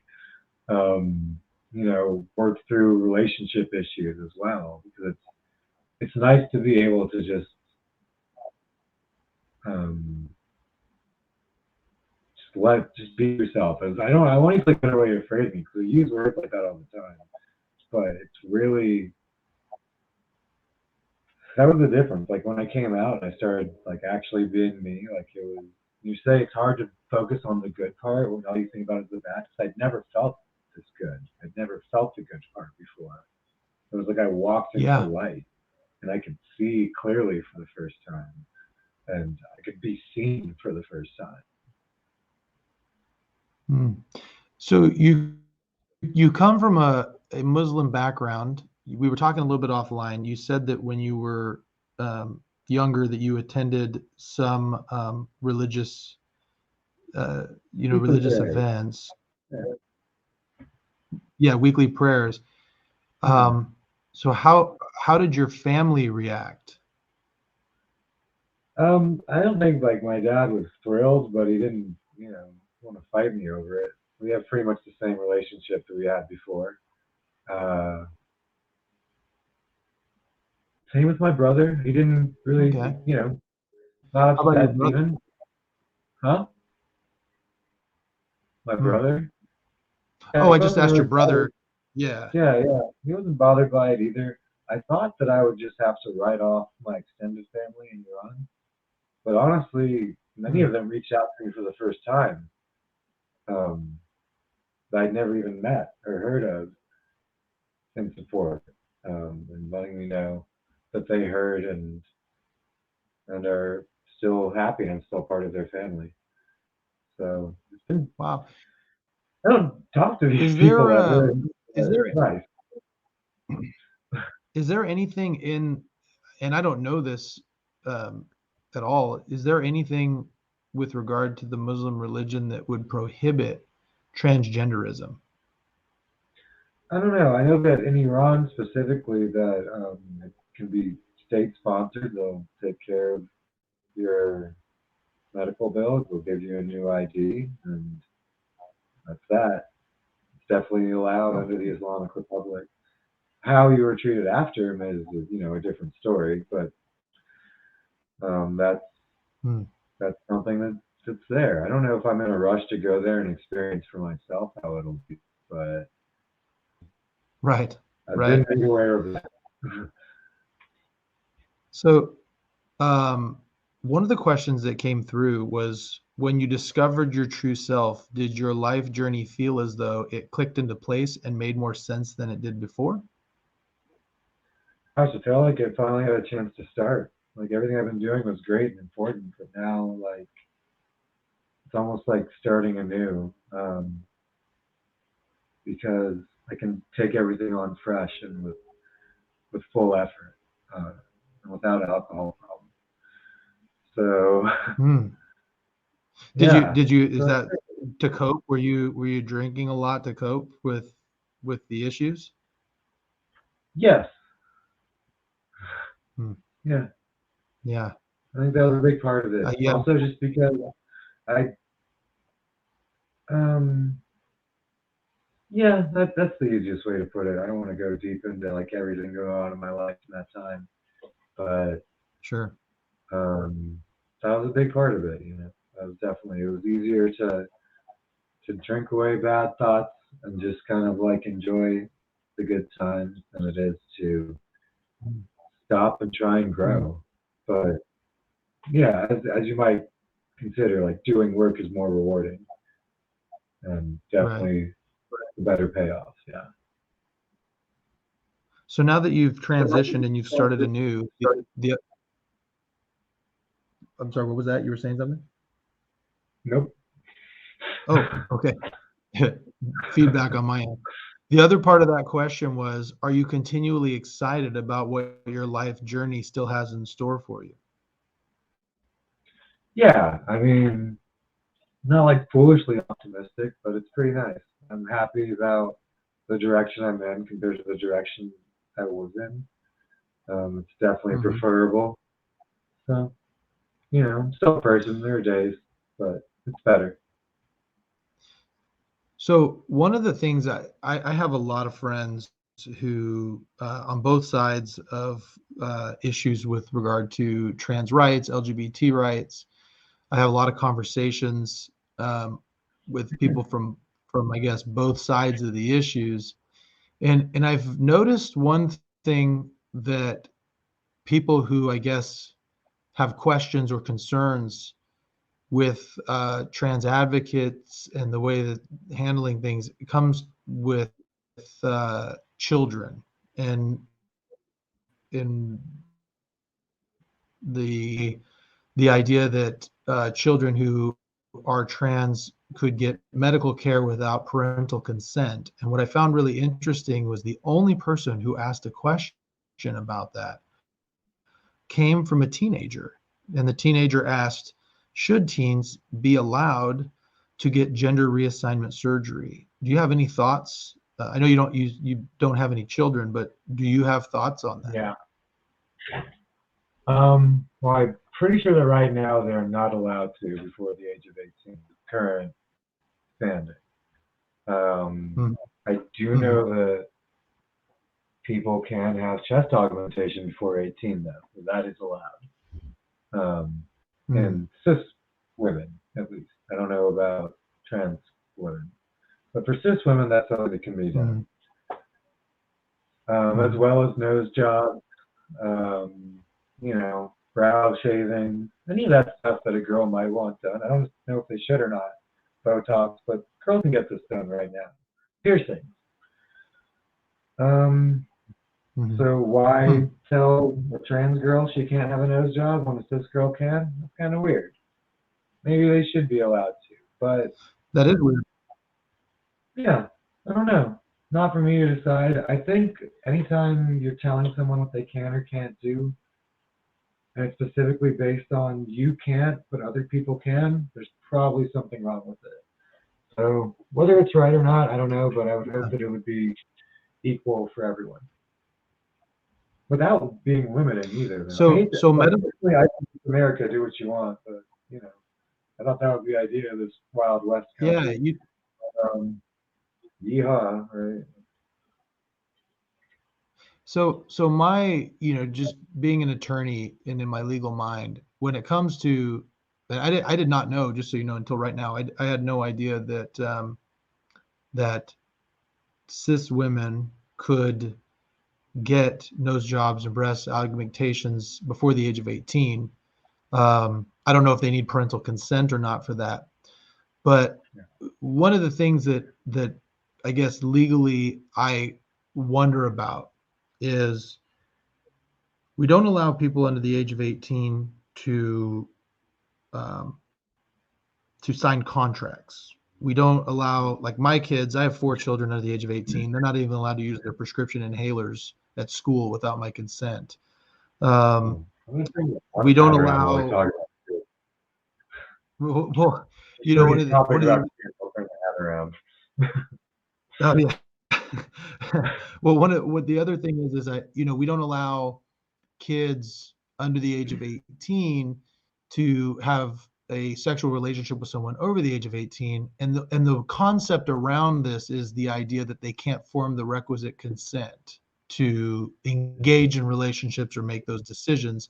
work through relationship issues as well, because it's nice to be able to um, just be yourself. As I want to use like a better way of phrasing because we use words like that all the time, but it's really that was the difference. Like when I came out and I started like actually being me, like it was. You say it's hard to focus on the good part when all you think about is the bad. Because I'd never felt this good. I'd never felt the good part before. It was like I walked into Yeah. light and I could see clearly for the first time, and I could be seen for the first time. Hmm. So you come from a Muslim background. We were talking a little bit offline. You said that when you were younger that you attended some religious Weekly religious prayers. events. Yeah. Yeah, weekly prayers. Hmm. So how did your family react? I don't think like my dad was thrilled, but he didn't, want to fight me over it. We have pretty much the same relationship that we had before. Uh, Same with my brother. He didn't really, Okay. not How about your upset brother? even. Huh? My Hmm. brother? Yeah, Oh, he I just wasn't asked really your bothered. brother. Yeah. Yeah, yeah. He wasn't bothered by it either. I thought that I would just have to write off my extended family in Iran. But honestly, many Hmm. of them reached out to me for the first time um, that I'd never even met or heard of in support, and letting me know that they heard and are still happy and still part of their family. So it's been, Wow. I don't talk to these Is people there ever. is It's there nice. is there anything in, and I don't know this um, at all, is there anything with regard to the Muslim religion that would prohibit transgenderism? I don't know. I know that in Iran specifically, that it can be state sponsored. They'll take care of your medical bills. They'll give you a new ID, and that's that. It's definitely allowed Oh, under the Islamic Republic. How you were treated after him is, a different story, but um, that's hmm. that's something that's there. I don't know if I'm in a rush to go there and experience for myself how it'll be, but Right, I've right. been made aware of that. So, um, one of the questions that came through was when you discovered your true self, did your life journey feel as though it clicked into place and made more sense than it did before? I just felt like I finally had a chance to start. Like everything I've been doing was great and important, but now like it's almost like starting anew, because I can take everything on fresh and with full effort, and without alcohol problem. So Hmm. yeah, Is so that to cope? Were you drinking a lot to cope with the issues? yes, Hmm. yeah, Yeah. I think that was a big part of it. Yeah. Also, just because I um yeah, that's the easiest way to put it. I don't want to go deep into like everything going on in my life in that time, but Sure. um, that was a big part of it. That was definitely, it was easier to drink away bad thoughts and just kind of like enjoy the good times than it is to Mm. stop and try and Mm. grow. But yeah, as you might consider, like doing work is more rewarding and Right. definitely the better payoff. Yeah. So now that you've transitioned and you've started anew, the I'm sorry, what was that? You were saying something? Nope. Oh, okay. Feedback on my end. The other part of that question was, are you continually excited about what your life journey still has in store for you? Yeah, I mean, not like foolishly optimistic, but it's pretty nice. I'm happy about the direction I'm in compared to the direction I was in. It's definitely Mhm. preferable. So, still a person. There are days, but it's better. So one of the things I have a lot of friends who, on both sides of issues with regard to trans rights, LGBT rights. I have a lot of conversations um, with people from I guess both sides of the issues, and I've noticed one thing that people who I guess have questions or concerns with trans advocates and the way that handling things comes with children and in the the idea that children who are trans could get medical care without parental consent. And what I found really interesting was the only person who asked a question about that came from a teenager. And the teenager asked, should teens be allowed to get gender reassignment surgery? Do you have any thoughts? I know you don't have any children, but do you have thoughts on that? Yeah. Well, I'm pretty sure that right now they're not allowed to before the age of 18, current standing. I do know that people can have chest augmentation before 18, though. So that is allowed. And cis women, at least. I don't know about trans women. But for cis women, that's something that can be done. As well as nose jobs, brow shaving, any of that stuff that a girl might want done. I don't know if they should or not, Botox, but girls can get this done right now. Piercings. So why tell a trans girl she can't have a nose job when a cis girl can? That's kind of weird. Maybe they should be allowed to, but that is weird. Yeah, I don't know. Not for me to decide. I think anytime you're telling someone what they can or can't do, and it's specifically based on you can't, but other people can, there's probably something wrong with it. So whether it's right or not, I don't know, but I would hope that it would be equal for everyone, without being limiting either. So medically, I think America, do what you want, but I thought that would be the idea of this Wild West country. Yeah, yeehaw, right? So my, just being an attorney and in my legal mind, when it comes to, I did not know, just so you know, until right now, I had no idea that that cis women could get nose jobs and breast augmentations before the age of 18. I don't know if they need parental consent or not for that, but one of the things that I guess legally I wonder about is we don't allow people under the age of 18 to sign contracts. We don't allow, like my kids, I have 4 children under the age of 18. They're not even allowed to use their prescription inhalers at school without my consent. We don't allow. Well, one of the oh yeah. Well, what the other thing is that we don't allow kids under the age of 18 to have a sexual relationship with someone over the age of 18, and the concept around this is the idea that they can't form the requisite consent to engage in relationships or make those decisions.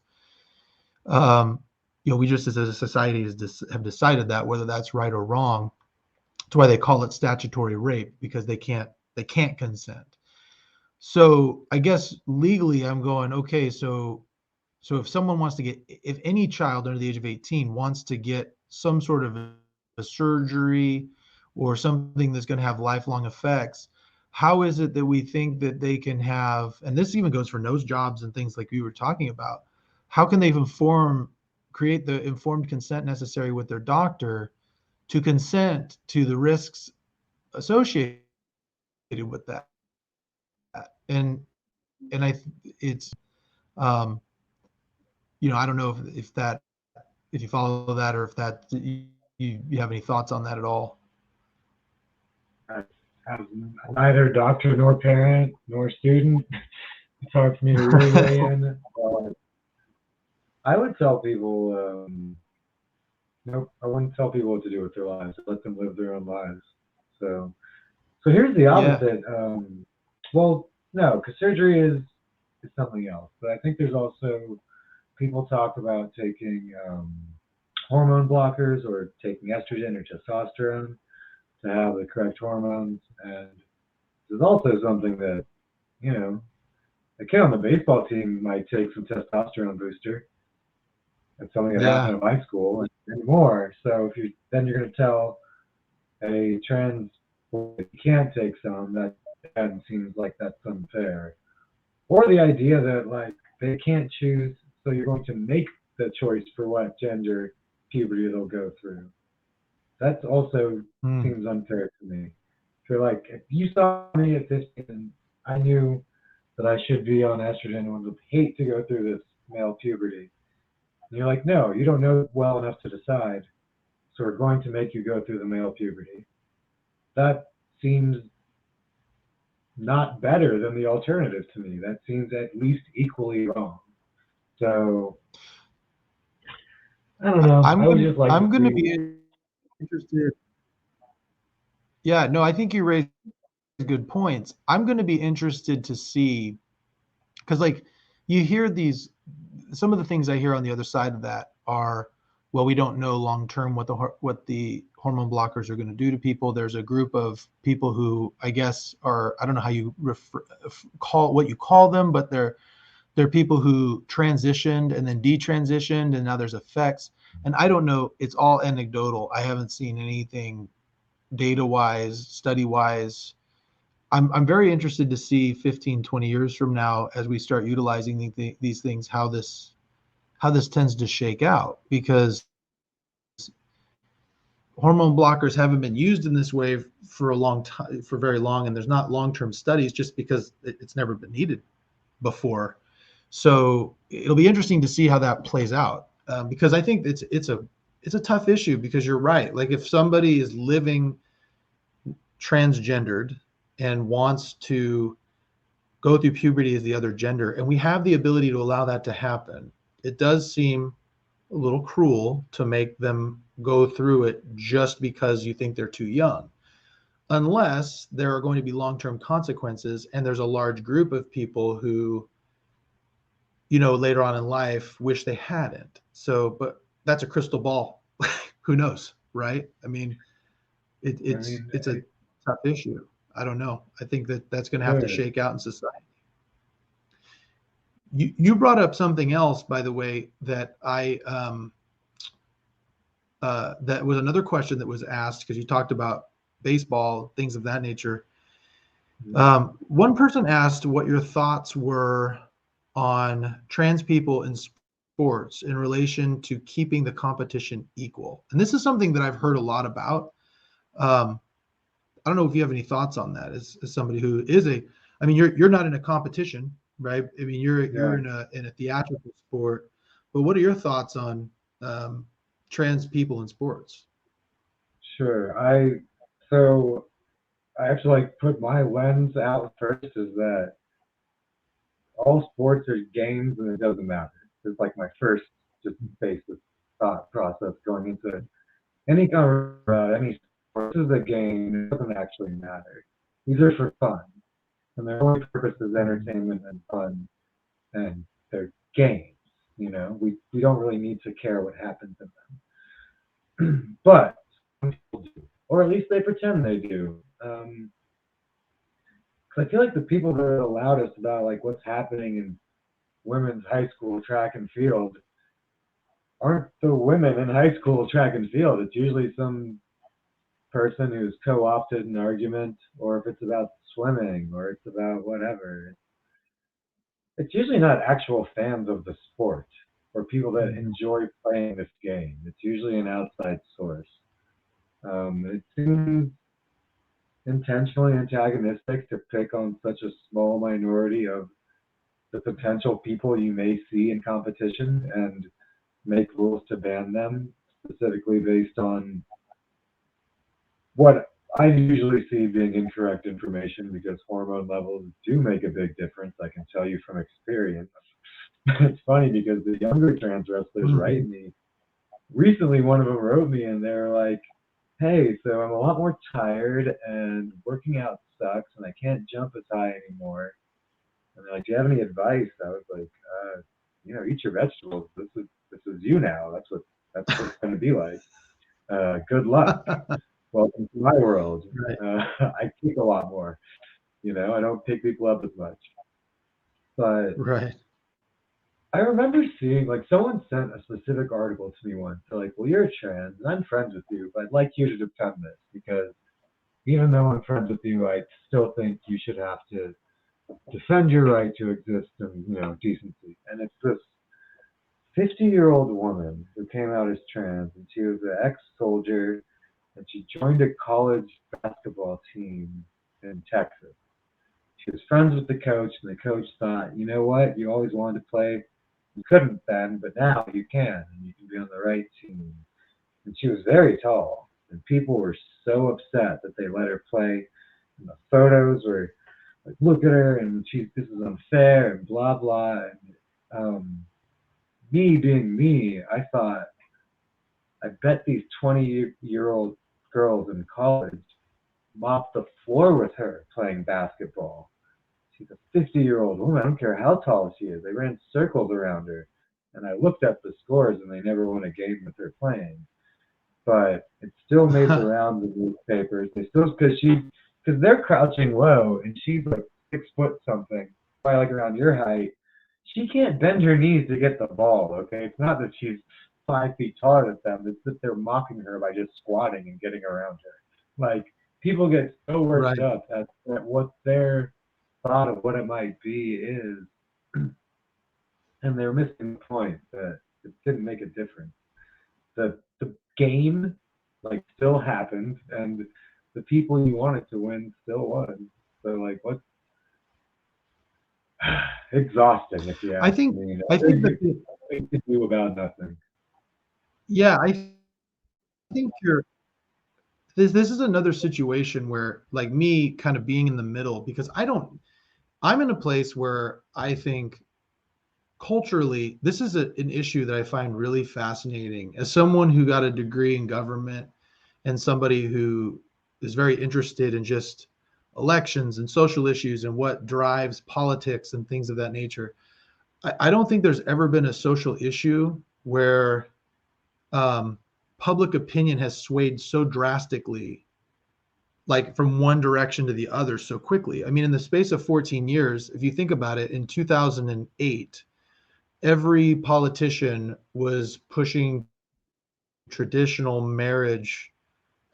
We just as a society have decided that, whether that's right or wrong. That's why they call it statutory rape, because they can't consent. So I guess legally I'm going, okay, so if someone wants to if any child under the age of 18 wants to get some sort of a surgery or something that's going to have lifelong effects, how is it that we think that they can have, and this even goes for nose jobs and things like we were talking about, how can they create the informed consent necessary with their doctor to consent to the risks associated with that? And it's I don't know if you follow that, or if that you have any thoughts on that at all. As neither doctor nor parent nor student, it's hard for me to really weigh in. I would tell people, nope, I wouldn't tell people what to do with their lives. Let them live their own lives. So here's the opposite. Yeah. Well, no, because surgery is something else. But I think there's also, people talk about taking hormone blockers or taking estrogen or testosterone to have the correct hormones. And there's also something that, a kid on the baseball team might take some testosterone booster. That's something that happened at my school and more. So if you're going to tell a trans boy you can't take some, that seems like that's unfair. Or the idea that they can't choose, so you're going to make the choice for what gender puberty they'll go through. That also Hmm. seems unfair to me. I feel like if you saw me at 15 and I knew that I should be on estrogen and would hate to go through this male puberty, and you're like, no, you don't know well enough to decide, so we're going to make you go through the male puberty. That seems not better than the alternative to me. That seems at least equally wrong. So I don't know. I would just like to I'm gonna see. be interested. Yeah, no, I think you raised good points. I'm gonna be interested to see because like you hear these some of the things I hear on the other side of that are, well, we don't know long term what the hormone blockers are going to do to people. There's a group of people who I guess are, I don't know how you call what you call them, but they're people who transitioned and then detransitioned and now there's effects. And I don't know, it's all anecdotal. I haven't seen anything data wise, study wise. I'm very interested to see 15, 20 years from now as we start utilizing these things, how this tends to shake out, because hormone blockers haven't been used in this way for a long time, for very long, and there's not long-term studies just because it's never been needed before. So it'll be interesting to see how that plays out, because I think it's a tough issue, because you're right. Like if somebody is living transgendered and wants to go through puberty as the other gender, and we have the ability to allow that to happen, it does seem a little cruel to make them go through it just because you think they're too young, unless there are going to be long-term consequences and there's a large group of people who, later on in life wish they hadn't. So, but that's a crystal ball. Who knows, right? I mean, I mean, it's a tough issue. I don't know. I think that that's going to have to sure. shake out in society. You brought up something else, by the way, that that was another question that was asked, because you talked about baseball, things of that nature. One person asked what your thoughts were on trans people in sports in relation to keeping the competition equal. And this is something that I've heard a lot about. Um, I don't know if you have any thoughts on that as somebody who is I mean, you're not in a competition, right? I mean, you're Yeah, in a theatrical sport, but what are your thoughts on um, trans people in sports? sure. I actually like put my lens out first is that all sports are games and it doesn't matter. It's like my first just basic thought process going into any conversation about any sport. This is a game. It doesn't actually matter. These are for fun, and their only purpose is entertainment and fun, and they're games. We don't really need to care what happens in them, but some people do, or at least they pretend they do. 'Cause I feel like the people that are the loudest about like what's happening in women's high school track and field aren't the women in high school track and field. It's usually some person who's co-opted an argument, or if it's about swimming, or it's about whatever. It's usually not actual fans of the sport or people that enjoy playing this game. It's usually an outside source. It seems intentionally antagonistic to pick on such a small minority of the potential people you may see in competition and make rules to ban them, specifically based on what I usually see being incorrect information, because hormone levels do make a big difference. I can tell you from experience. It's funny because the younger trans wrestlers write Mhm. me. Recently, one of them wrote me and they're like, hey, so I'm a lot more tired and working out sucks and I can't jump as high anymore. And they're like, do you have any advice? I was like, eat your vegetables. This is you now. That's what it's going to be like. Good luck. Welcome to my world. Right. I kick a lot more. I don't pick people up as much. But Right. I remember seeing like someone sent a specific article to me once. They're like, well, you're trans and I'm friends with you, but I'd like you to defend this because even though I'm friends with you, I still think you should have to defend your right to exist in, decency. And it's this 50-year-old woman who came out as trans and she was an ex-soldier and she joined a college basketball team in Texas. She was friends with the coach, and the coach thought, you know what, you always wanted to play. You couldn't then, but now you can, and you can be on the right team. And she was very tall, and people were so upset that they let her play. And the photos were like, look at her, and this is unfair, and blah blah. And me being me, I thought, I bet these 20-year-old girls in college mopped the floor with her playing basketball. She's a 50-year-old woman. I don't care how tall she is. They ran circles around her. And I looked up the scores, and they never won a game with her playing. But it still made the rounds of newspapers. They still, because they're crouching low, and she's like 6 foot something, probably like around your height. She can't bend her knees to get the ball. Okay, it's not that she's 5 feet taller than them. It's that they're mocking her by just squatting and getting around her. Like, people get so worked up at what their thought of what it might be is, and they're missing the point that it didn't make a difference. The game like still happened, and the people you wanted to win still won. So like, what's exhausting if you ask me. I think that thing to do about nothing. yeah, I think this is another situation where, like, me kind of being in the middle, because I'm in a place where I think culturally this is an issue that I find really fascinating as someone who got a degree in government and somebody who is very interested in just elections and social issues and what drives politics and things of that nature. I don't think there's ever been a social issue where public opinion has swayed so drastically, like from one direction to the other so quickly. I mean, in the space of 14 years, if you think about it, in 2008, every politician was pushing traditional marriage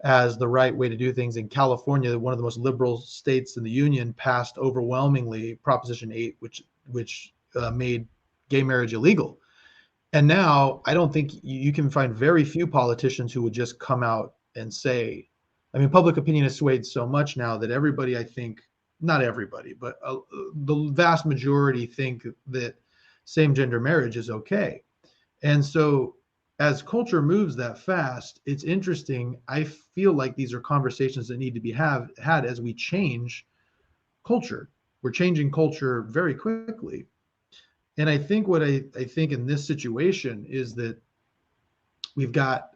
as the right way to do things. In California, one of the most liberal states in the union, passed overwhelmingly Proposition 8, which made gay marriage illegal. And now I don't think you can find very few politicians who would just come out and say, I mean, public opinion has swayed so much now that everybody, I think, not everybody, but the vast majority think that same gender marriage is okay. And so as culture moves that fast, it's interesting. I feel like these are conversations that need to be had as we change culture. We're changing culture very quickly. And I think what I think in this situation is that we've got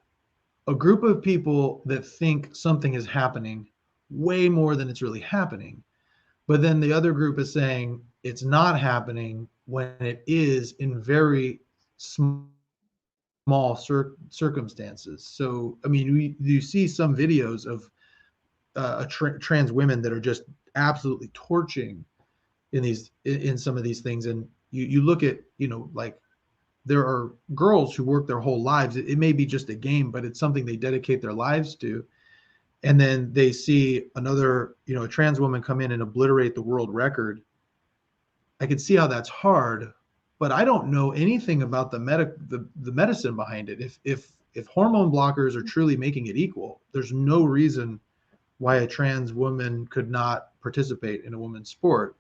a group of people that think something is happening way more than it's really happening. But then the other group is saying it's not happening when it is in very small circumstances. So, I mean, you see some videos of trans women that are just absolutely torching in some of these things. And you look at, like, there are girls who work their whole lives. It may be just a game, but it's something they dedicate their lives to. And then they see another, a trans woman come in and obliterate the world record. I can see how that's hard, but I don't know anything about the medicine behind it. If hormone blockers are truly making it equal, there's no reason why a trans woman could not participate in a women's sport.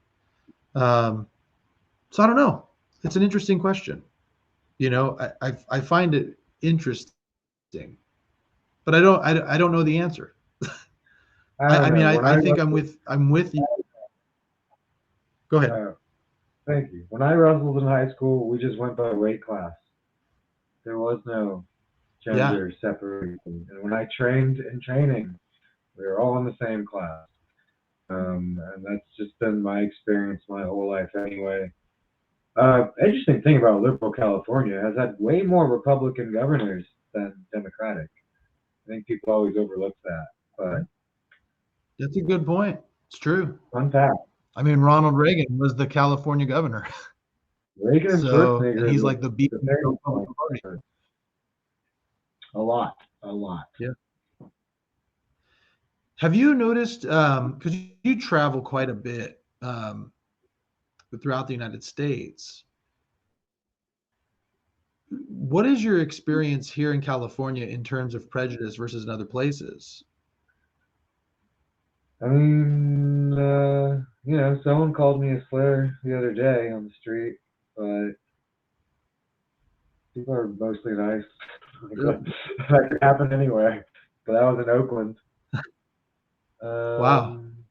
So I don't know. It's an interesting question. I find it interesting, but I don't know the answer. I mean, I think I'm with you. Go ahead. Thank you. When I wrestled in high school, we just went by weight class. There was no gender separation. And when I trained in training, we were all in the same class. And that's just been my experience my whole life anyway. Interesting thing about liberal California has had way more Republican governors than Democratic. I think people always overlook that, but that's a good point. It's true. Fun fact. I mean, Ronald Reagan was the California governor. Reagan and Schwarzenegger. He's like the beacon of the Republican Party. A lot. Yeah. Have you noticed, because you travel quite a bit throughout the United States, what is your experience here in California in terms of prejudice versus in other places? I mean, someone called me a slur the other day on the street, but people are mostly nice. That could happen anywhere. But that was in Oakland. Wow. Um,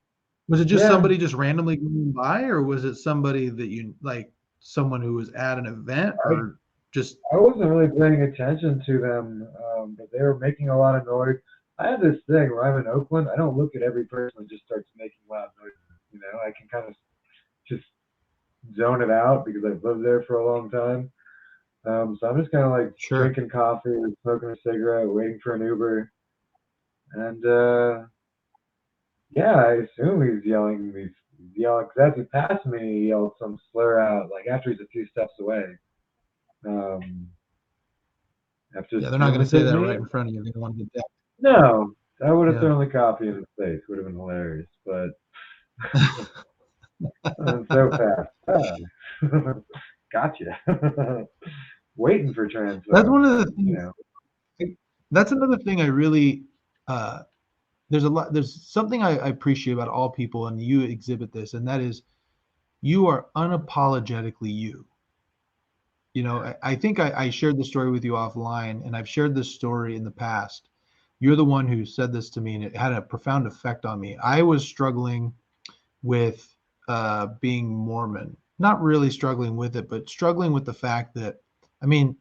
Was it just yeah, somebody just randomly going by, or was it somebody that you like, someone who was at an event, I or just I wasn't really paying attention to them, but they were making a lot of noise. I have this thing where I'm in Oakland. I don't look at every person that just starts making loud noises. I can kind of just zone it out because I've lived there for a long time. So I'm just kind of like sure? drinking coffee, smoking a cigarette, waiting for an Uber, and yeah, I assume he's yelling. He's yelling because as he passed me, he yelled some slur out like after he's a few steps away. Um, I have to Yeah, they're not assume going to it's say his that right name. in front of you. They don't want to get decked. No, I would have Yeah. thrown the coffee in his face. Would have been hilarious, but so fast. Ah. Gotcha. Waiting for That's transpo. one of the things. That's another thing I really. Uh, There's something I appreciate about all people, and you exhibit this, and that is you are unapologetically you. I think I shared the story with you offline, and I've shared this story in the past. You're the one who said this to me, and it had a profound effect on me. I was struggling with being Mormon, not really struggling with it, but struggling with the fact that, I mean,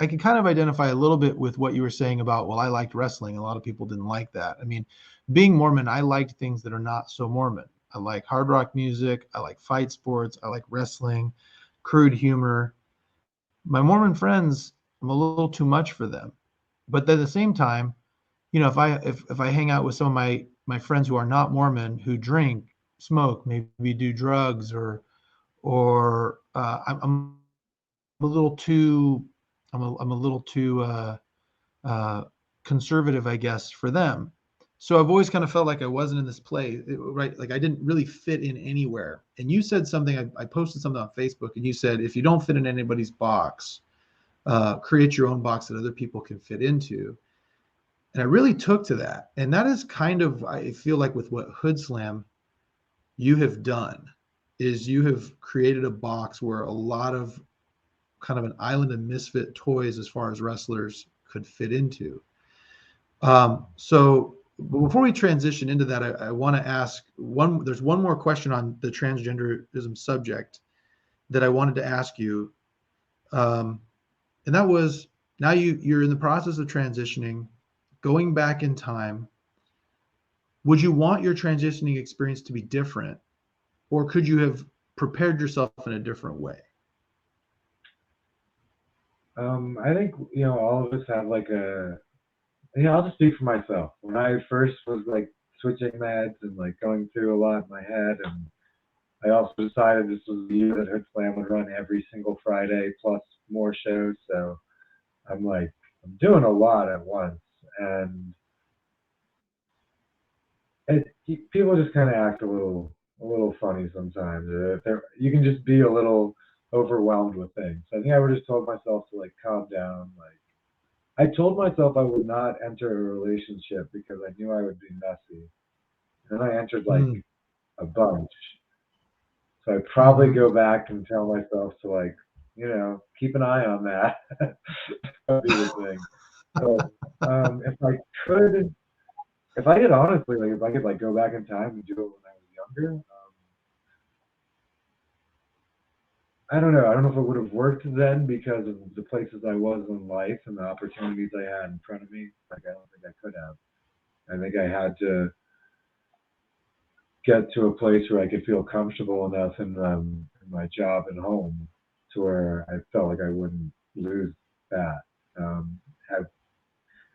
I can kind of identify a little bit with what you were saying about, well, I liked wrestling. A lot of people didn't like that. I mean, being Mormon, I liked things that are not so Mormon. I like hard rock music. I like fight sports. I like wrestling, crude humor. My Mormon friends, I'm a little too much for them. But at the same time, if I hang out with some of my friends who are not Mormon, who drink, smoke, maybe do drugs, or I'm a little too I'm a little too uh, conservative, I guess, for them. So I've always kind of felt like I wasn't in this play, right? Like I didn't really fit in anywhere. And you said something. I posted something on Facebook, and you said if you don't fit in anybody's box, create your own box that other people can fit into. And I really took to that. And that is kind of, I feel like, with what Hoodslam you have done, is you have created a box where a lot of kind of an island of misfit toys as far as wrestlers could fit into. So before we transition into that, I want to ask one. There's one more question on the transgenderism subject that I wanted to ask you, and that was, now you're in the process of transitioning, going back in time. Would you want your transitioning experience to be different, or could you have prepared yourself in a different way? I think all of us have like I'll just speak for myself. When I first was like switching meds and like going through a lot in my head, and I also decided this was the year that Hoodslam would run every single Friday plus more shows. So I'm like, I'm doing a lot at once, and people just kind of act a little funny sometimes. You can just be a little overwhelmed with things. I think I would just told myself to like calm down. Like I told myself I would not enter a relationship because I knew I would be messy. And then I entered like Mm, a bunch. So I'd probably hmm go back and tell myself to like, keep an eye on that. That'd be the thing. So if I could, if I could honestly, like, if I could like go back in time and do it when I was younger, I don't know. I don't know if it would have worked then because of the places I was in life and the opportunities I had in front of me. Like I don't think I could have. I think I had to get to a place where I could feel comfortable enough in my job and home to where I felt like I wouldn't lose that. Um, have,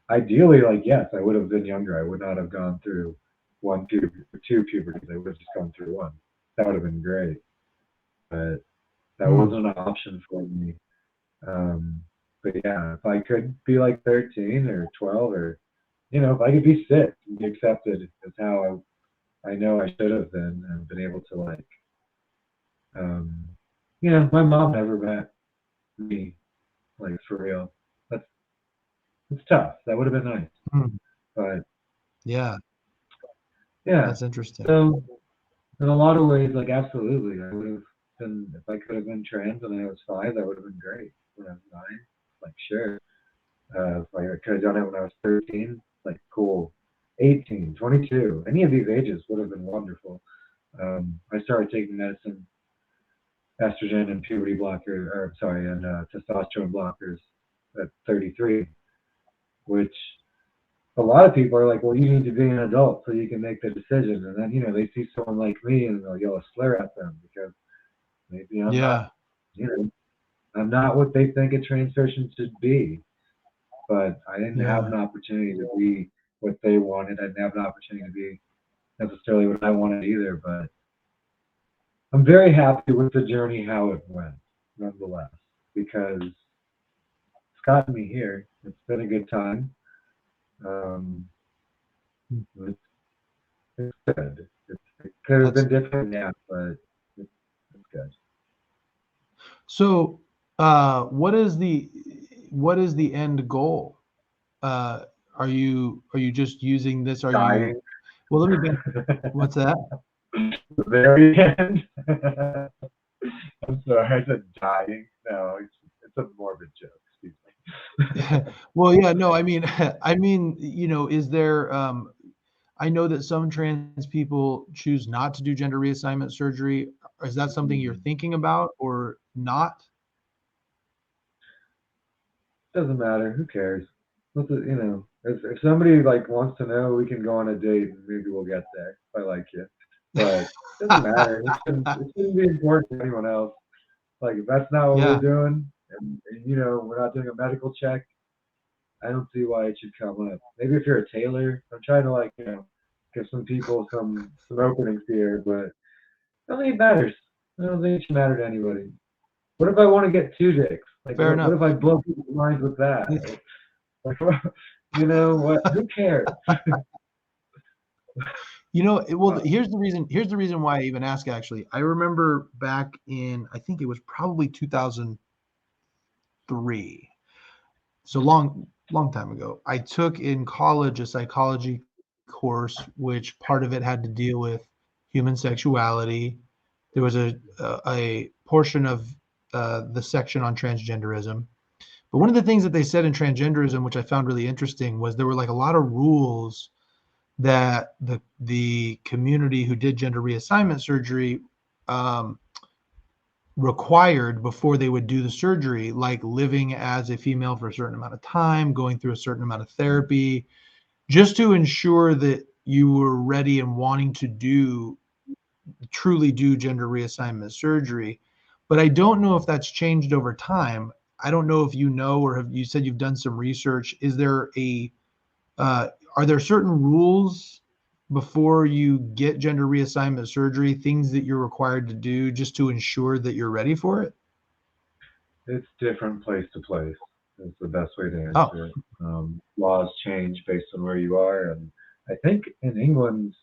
Ideally, like yes, I would have been younger. I would not have gone through two puberties. I would have just gone through one. That would have been great, but that mm. wasn't an option for me. But yeah, if I could be like 13 or 12, or if I could be 6 and be accepted as how I know I should have been and been able to um, my mom never met me. like for real. That's it's tough. That would have been nice, Hmm. but Yeah, yeah. that's interesting. So in a lot of ways, like absolutely, I would have been if I could have been trans when I was 5. That would have been great. When I was 9, like sure. If I could have done it when I was 13, like cool. 18, 22, any of these ages would have been wonderful. I started taking medicine, estrogen and puberty blocker, or sorry, and testosterone blockers at 33, which a lot of people are like, well, you need to be an adult so you can make the decision. And then, they see someone like me and they'll yell a slur at them because maybe I'm not, Yeah, you know, I'm not what they think a trans person should be. But I didn't have yeah, an opportunity to be what they wanted. I didn't have an opportunity to be necessarily what I wanted either. But I'm very happy with the journey, how it went, nonetheless, because it's gotten me here. It's been a good time. Um, it's, it's good. It could have that's been different, yeah, but it's, it's good. so. What is the end goal? Uh, are you just using this? Are you Dying. well? Let me. What's that? The very end. I'm sorry, I said dying. No, it's a morbid joke. Excuse me. Well, yeah, no, I mean, I mean, is there? I know that some trans people choose not to do gender reassignment surgery. Is that something you're thinking about or not? Doesn't matter. Who cares? If somebody like wants to know, we can go on a date and maybe we'll get there if I like you. But it doesn't matter. It shouldn't be important to anyone else. Like if that's not what we're Yeah, doing, and we're not doing a medical check, I don't see why it should come up. Maybe if you're a tailor, I'm trying to like give some people some openings here, but I don't think it matters. I don't think it should matter to anybody. What if I want to get 2 dicks? Like fair what enough. if I blow people's minds with that? Like, what? Who cares? Well, Uh, here's the reason. Here's the reason why I even ask. Actually, I remember back in, I think it was probably 2003. So long time ago. I took in college a psychology course, which part of it had to deal with human sexuality. There was a portion of the section on transgenderism. But one of the things that they said in transgenderism, which I found really interesting, was there were like a lot of rules that the community who did gender reassignment surgery um, required before they would do the surgery, like living as a female for a certain amount of time, going through a certain amount of therapy, just to ensure that you were ready and wanting to truly do gender reassignment surgery. But I don't know if that's changed over time. I don't know if you know, or have you said you've done some research. Is there uh, are there certain rules before you get gender reassignment surgery, things that you're required to do just to ensure that you're ready for it? it's different place to place. Is the best way to Oh, answer it. Laws change based on where you are, and I think in England,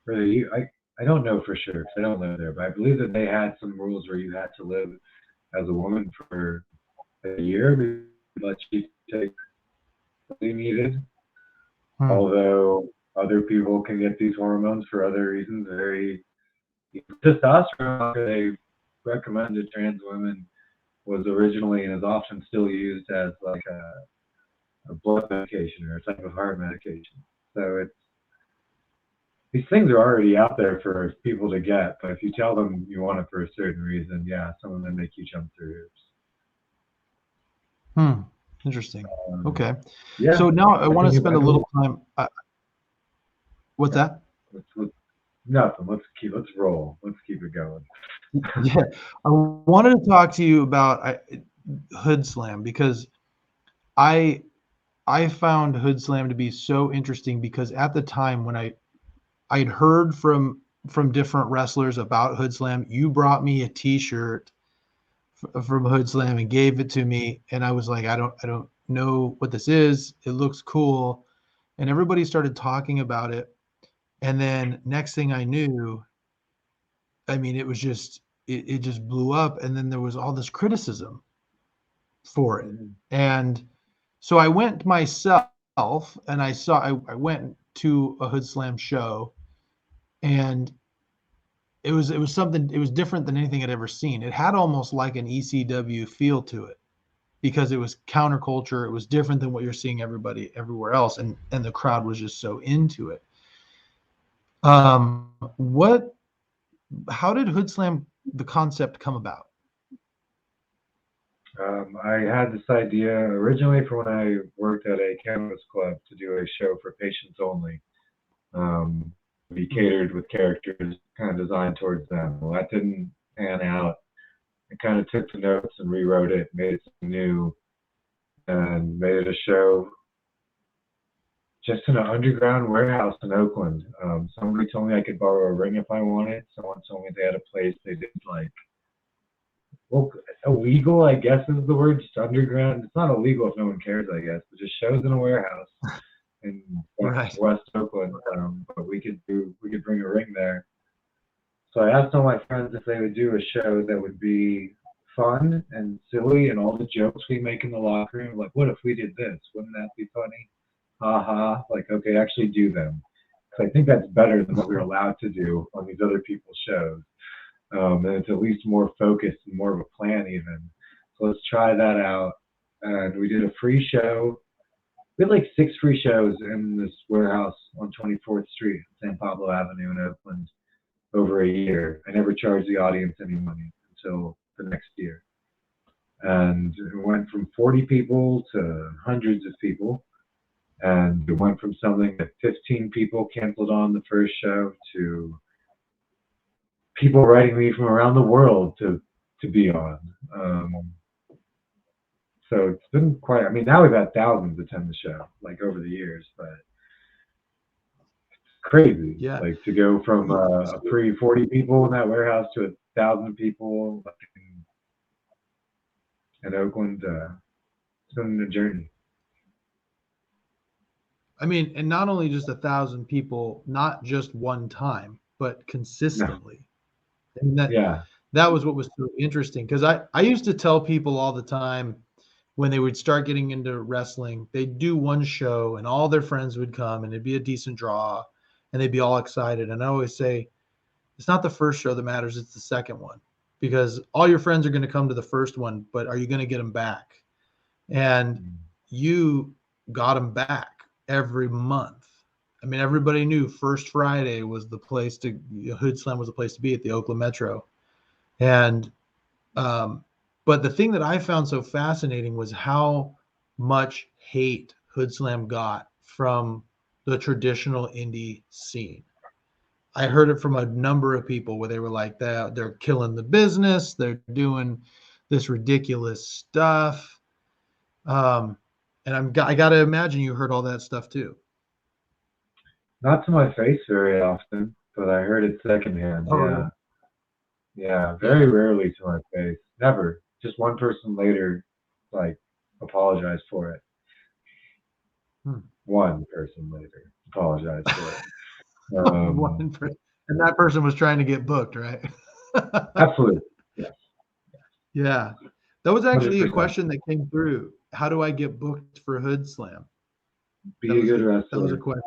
or I don't know for sure because I don't live there, but I believe that they had some rules where you had to live as a woman for a year before you take what you needed. hmm. Although other people can get these hormones for other reasons, very testosterone they recommend to trans women was originally and is often still used as like a blood medication or a type of heart medication. So these things are already out there for people to get, but if you tell them you want it for a certain reason, yeah, some of them make you jump through hoops. Hmm. Interesting. Um, Okay. yeah, So now I I want to think spend a little time. What's yeah, that? let's nothing. Let's roll. Let's keep it going. Yeah, I wanted to talk to you about Hoodslam because I I found Hoodslam to be so interesting because at the time when I'd heard from different wrestlers about Hoodslam, you brought me a T-shirt from Hoodslam and gave it to me, and I was like, I don't know what this is. It looks cool, and everybody started talking about it, and then next thing I knew, I mean, it was just it just blew up, and then there was all this criticism. for it. Mhm. And so I went myself, and I went to a Hoodslam show, and it was something, it was different than anything I'd ever seen. It had almost like an ECW feel to it because it was counterculture. It was different than what you're seeing everybody everywhere else, and the crowd was just so into it. What How did Hoodslam, the concept, come about? I had this idea originally from when I worked at a cannabis club to do a show for patients only. We catered with characters kind of designed towards them. Well, that didn't pan out. I kind of took the notes and rewrote it, made it something new, and made it a show just in an underground warehouse in Oakland. Somebody told me I could borrow a ring if I wanted. Someone told me they had a place they did like, well, illegal, I guess is the word, just underground. It's not illegal if no one cares, I guess, but just shows in a warehouse in Right. West Oakland. But we could bring a ring there. So I asked all my friends if they would do a show that would be fun and silly, and all the jokes we make in the locker room, like, what if we did this? Wouldn't that be funny? Ha ha. Like, okay, actually do them. Because I think that's better than what we're allowed to do on these other people's shows. And it's at least more focused and more of a plan even. So let's try that out. And we did a free show. We had like 6 free shows in this warehouse on 24th Street, San Pablo Avenue in Oakland, over a year. I never charged the audience any money until the next year. And it went from 40 people to hundreds of people. And it went from something that 15 people canceled on the first show to people writing me from around the world to be on. So it's been quite, I mean, now we've had thousands attend the show, like over the years, but it's crazy. Yeah. Like to go from a free 40 people in that warehouse to 1,000 people in Oakland. It's been a journey. I mean, and not only just 1,000 people, not just one time, but consistently. And Yeah. that was what was so interesting, because I used to tell people all the time when they would start getting into wrestling, they'd do one show and all their friends would come and it'd be a decent draw and they'd be all excited. And I always say, it's not the first show that matters, it's the second one, because all your friends are going to come to the first one, but are you going to get them back? And you got them back every month. I mean, everybody knew First Friday was the place to, Hoodslam was the place to be at the Oakland Metro. And, but the thing that I found so fascinating was how much hate Hoodslam got from the traditional indie scene. I heard it from a number of people where they were like, they're killing the business, they're doing this ridiculous stuff. And I got to imagine you heard all that stuff too. Not to my face very often, but I heard it secondhand. Oh, yeah. really? Yeah, very rarely to my face. Never. Just one person later, like, apologized for it. One person later apologized for it. And that person was trying to get booked, right? Absolutely. Yes. Yeah. That was actually 100%. a question that came through. How do I get booked for Hoodslam? Be a good wrestler. That was a question.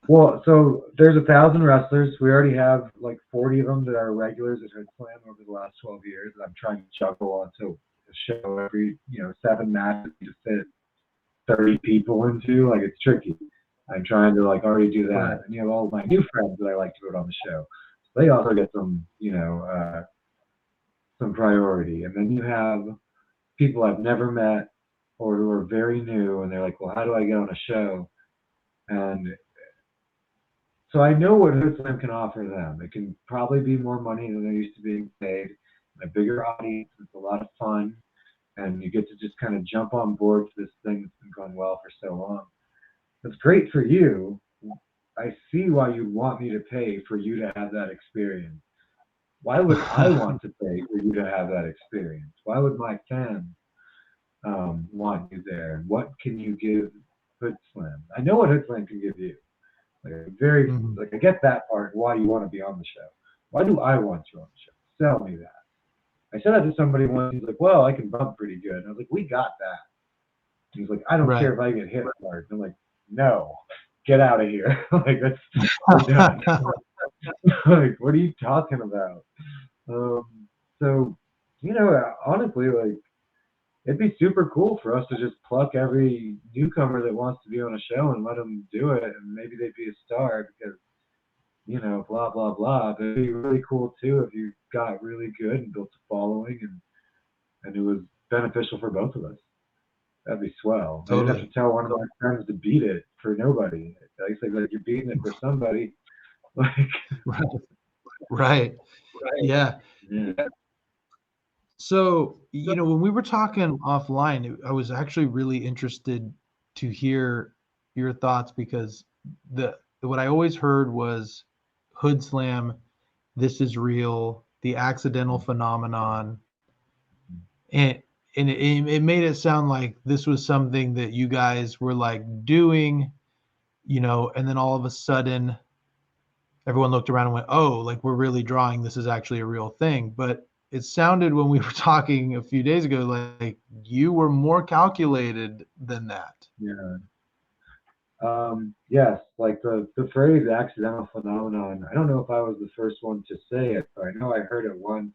Well, so there's 1,000 wrestlers. We already have like 40 of them that are regulars at Hoodslam over the last 12 years. I'm trying to juggle onto a show every, 7 matches to fit 30 people into. Like, it's tricky. I'm trying to like already do that. Right. And you have all my new friends that I like to put on the show. So they also get some, some priority. And then you have people I've never met or who are very new, and they're like, well, how do I get on a show? And so I know what Hoodslam can offer them. It can probably be more money than they're used to being paid, a bigger audience. It's a lot of fun, and you get to just kind of jump on board for this thing that's been going well for so long. It's great for you. I see why you'd want me to pay for you to have that experience. Why would I want to pay for you to have that experience? Why would my fans want you there? What can you give Hoodslam? I know what Hoodslam can give you. Like I get that part, why you want to be on the show. Why do I want you on the show? Sell me that. I said that to somebody once. He's like, well, I can bump pretty good. And I was like, we got that. He's like, I don't care Right. if I get hit hard. I'm like, no, get out of here. Like, we're done. Like, what are you talking about? Um, so, honestly, like, it'd be super cool for us to just pluck every newcomer that wants to be on a show and let them do it, and maybe they'd be a star because, blah blah blah. But it'd be really cool too if you got really good and built a following, and it was beneficial for both of us. That'd be swell. I didn't have Totally. to tell one of my friends to beat it for nobody. I used to be like, you're beating it for somebody. Like, Right. Right. Yeah. yeah. So, when we were talking offline, I was actually really interested to hear your thoughts because what I always heard was Hoodslam, this is real, the accidental phenomenon, and it made it sound like this was something that you guys were like doing, and then all of a sudden everyone looked around and went, oh, like we're really drawing, this is actually a real thing. But it sounded when we were talking a few days ago like you were more calculated than that. Yeah. Yes, like the phrase accidental phenomenon. I don't know if I was the first one to say it, but I know I heard it once,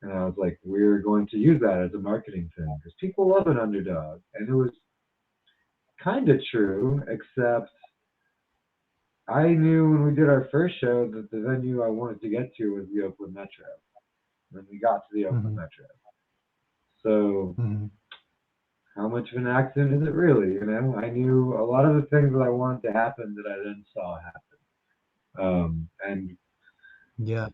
and I was like, we're going to use that as a marketing thing because people love an underdog. And it was kind of true, except I knew when we did our first show that the venue I wanted to get to was the Oakland Metro. And we got to the Oakland Mm-hmm. Metro. So Mm-hmm. how much of an accident is it really? I knew a lot of the things that I wanted to happen that I then saw happen. And Yeah.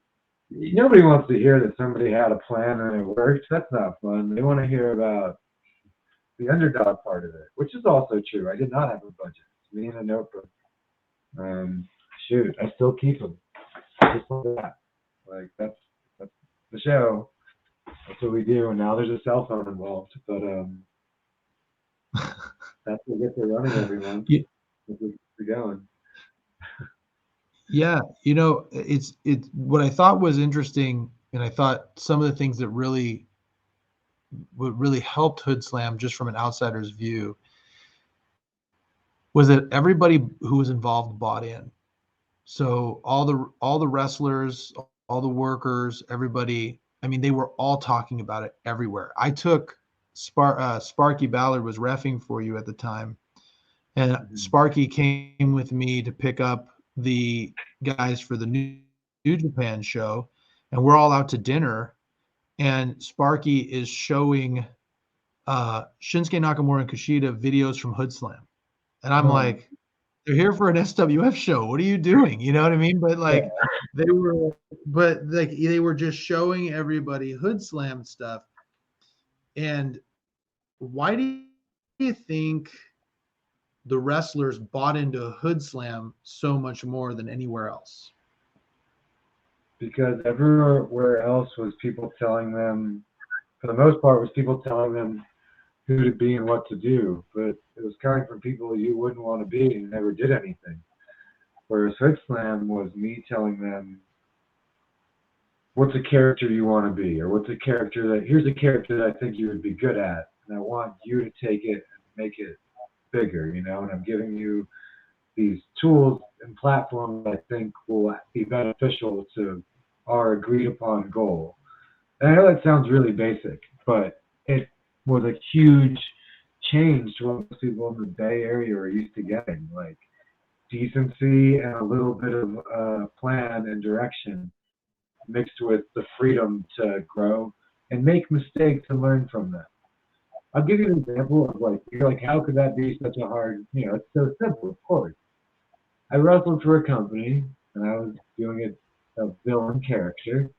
nobody wants to hear that somebody had a plan and it worked. That's not fun. They want to hear about the underdog part of it, which is also true. I did not have a budget. It's me and a notebook. Shoot, I still keep them. Just like that. Like that's the show. That's what we do. And now there's a cell phone involved, but that's what gets it running every month. Yeah. We're going. Yeah, it's what I thought was interesting, and I thought some of the things that what really helped Hood Slam just from an outsider's view was that everybody who was involved bought in. So all the wrestlers, all the workers, everybody, I mean, they were all talking about it everywhere. I took Sparky Ballard was reffing for you at the time, and Sparky came with me to pick up the guys for the New Japan show, and we're all out to dinner, and Sparky is showing Shinsuke Nakamura and Kushida videos from Hoodslam, and I'm like, they're here for an SWF show. What are you doing? You know what I mean? But like they were just showing everybody Hoodslam stuff. And why do you think the wrestlers bought into Hoodslam so much more than anywhere else? Because everywhere else was people telling them, for the most part, was people telling them who to be and what to do. But it was coming from people you wouldn't want to be and never did anything. Whereas Hoodslam was me telling them, what's a character you want to be, or here's a character that I think you would be good at, and I want you to take it and make it bigger, and I'm giving you these tools and platforms that I think will be beneficial to our agreed upon goal. And I know that sounds really basic, but it was a huge change to what most people in the Bay Area are used to getting, like decency and a little bit of plan and direction mixed with the freedom to grow and make mistakes and learn from them. I'll give you an example of you're like, how could that be such a hard, it's so simple, of course. I wrestled for a company and I was doing a villain character.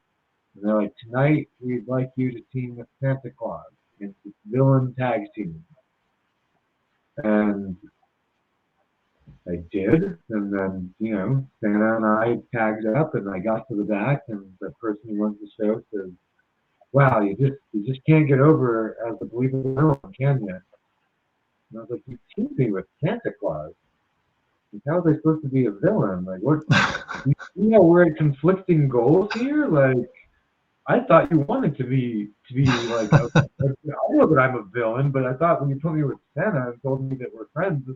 And they're like, tonight we'd like you to team with Santa Claus against this villain tag team. And I did, and then, Santa and I tagged up, and I got to the back, and the person who runs the show says, wow, you just can't get over as a believable villain, can you? And I was like, you teamed me with Santa Claus. Like, how was I supposed to be a villain? Like, what? We're at conflicting goals here? Like, I thought you wanted to be like, I know that I'm a villain, but I thought when you put me with Santa and told me that we're friends,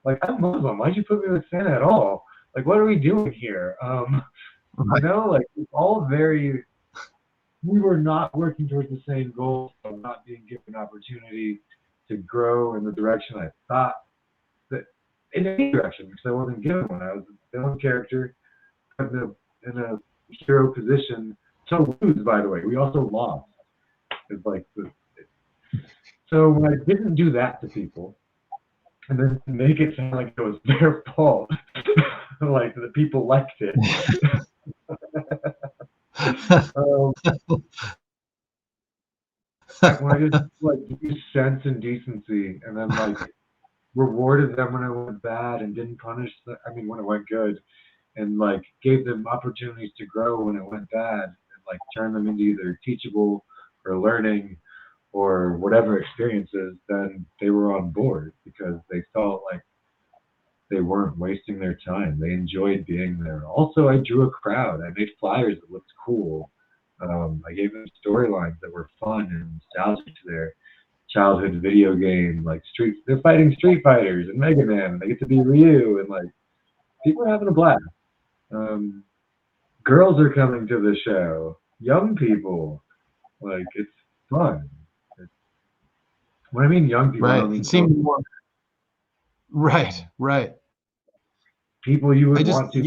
like, I'm Muslim. Why'd you put me with Santa at all? Like, what are we doing here? Right. Like, it's all very, we were not working towards the same goal, so not being given an opportunity to grow in the direction I thought that, in any direction, because I wasn't given one. I was a villain character in a hero position to lose, by the way. We also lost. It's like, so when I didn't do that to people, and then make it sound like it was their fault, like the people liked it. um, when I just like used sense and decency, and then like rewarded them when it went bad, and didn't punish them. I mean, when it went good, and like gave them opportunities to grow when it went bad, and like turn them into either teachable or learning or whatever experiences, then they were on board because they felt like they weren't wasting their time. They enjoyed being there. Also, I drew a crowd. I made flyers that looked cool. I gave them storylines that were fun and nostalgic to their childhood video game. Like they're fighting Street Fighters and Mega Man. And they get to be Ryu, and like people are having a blast. Girls are coming to the show. Young people, like it's fun. When I mean young people, I Right. don't mean It seemed more. Right. people you would I just, want to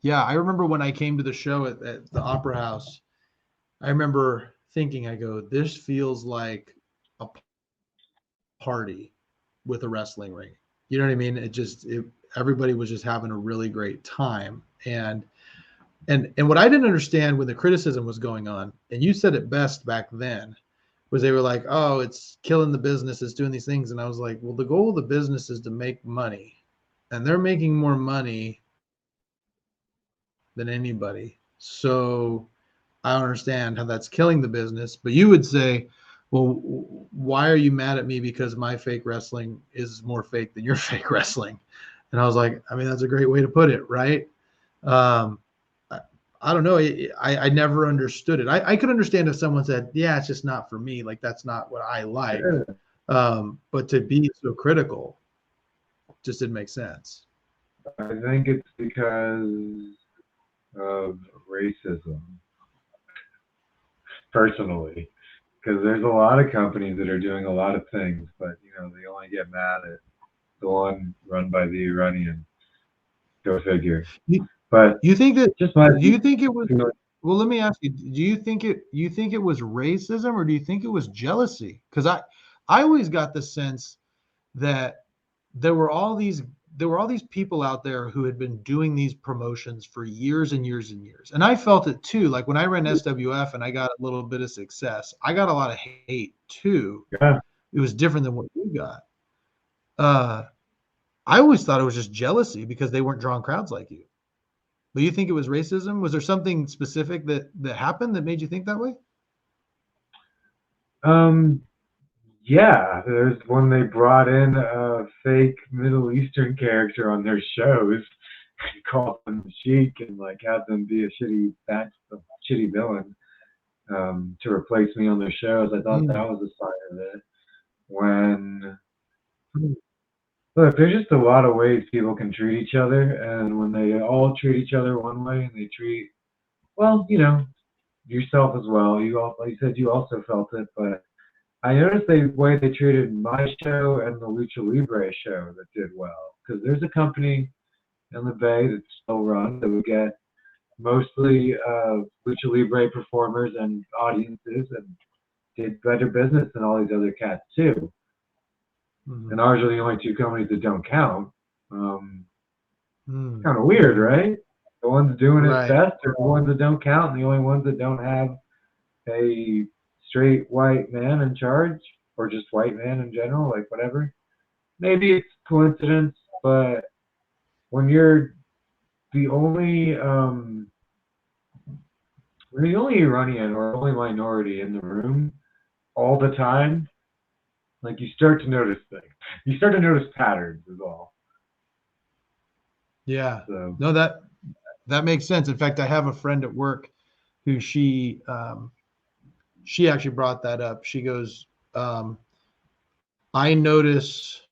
yeah, I remember when I came to the show at the Opera House, I remember thinking, I go, this feels like a party with a wrestling ring. You know what I mean? Everybody was just having a really great time. And what I didn't understand when the criticism was going on, and you said it best back then, was they were like, oh, it's killing the business, it's doing these things. And I was like, well, the goal of the business is to make money, and they're making more money than anybody. So I don't understand how that's killing the business. But you would say, well, why are you mad at me because my fake wrestling is more fake than your fake wrestling? And I was like, I mean, that's a great way to put it, right? I don't know. I never understood it. I could understand if someone said, yeah, it's just not for me. Like, that's not what I like. But to be so critical just didn't make sense. I think it's because of racism, personally. Because there's a lot of companies that are doing a lot of things, but they only get mad at the one run by the Iranian. Go figure. But you think that? just my. Do you think it was? Well, let me ask you. Do you think it was racism, or do you think it was jealousy? Because I always got the sense that there were all these people out there who had been doing these promotions for years and years and years. And I felt it too. Like when I ran SWF and I got a little bit of success, I got a lot of hate too. Yeah. It was different than what you got. I always thought it was just jealousy because they weren't drawing crowds like you. But you think it was racism? Was there something specific that happened that made you think that way? Yeah, there's when they brought in a fake Middle Eastern character on their shows and called them Sheik and like had them be a shitty villain to replace me on their shows. I thought that was a sign of it. When look, there's just a lot of ways people can treat each other, and when they all treat each other one way and they treat yourself as well. Like you said, you also felt it, but I noticed the way they treated my show and the Lucha Libre show that did well. Because there's a company in the Bay that's still run that would get mostly Lucha Libre performers and audiences and did better business than all these other cats too. Mm-hmm. And ours are the only two companies that don't count. Kind of weird, right? The ones doing it best are the ones that don't count, and the only ones that don't have a straight white man in charge, or just white man in general, like whatever. Maybe it's coincidence, but when you're the only Iranian or only minority in the room all the time, like you start to notice things. You start to notice patterns is all. Yeah. So. No, That makes sense. In fact, I have a friend at work who she actually brought that up. She goes, I notice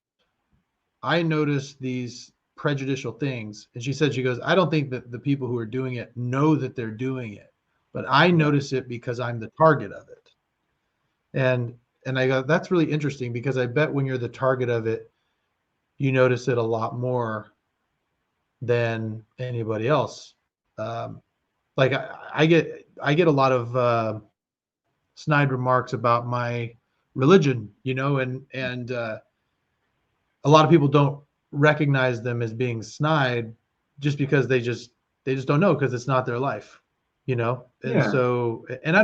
I notice these prejudicial things. And she goes, I don't think that the people who are doing it know that they're doing it, but I notice it because I'm the target of it. And I go, that's really interesting because I bet when you're the target of it, you notice it a lot more than anybody else. Like I get a lot of snide remarks about my religion, and a lot of people don't recognize them as being snide just because they just don't know because it's not their life, And Yeah. so, and I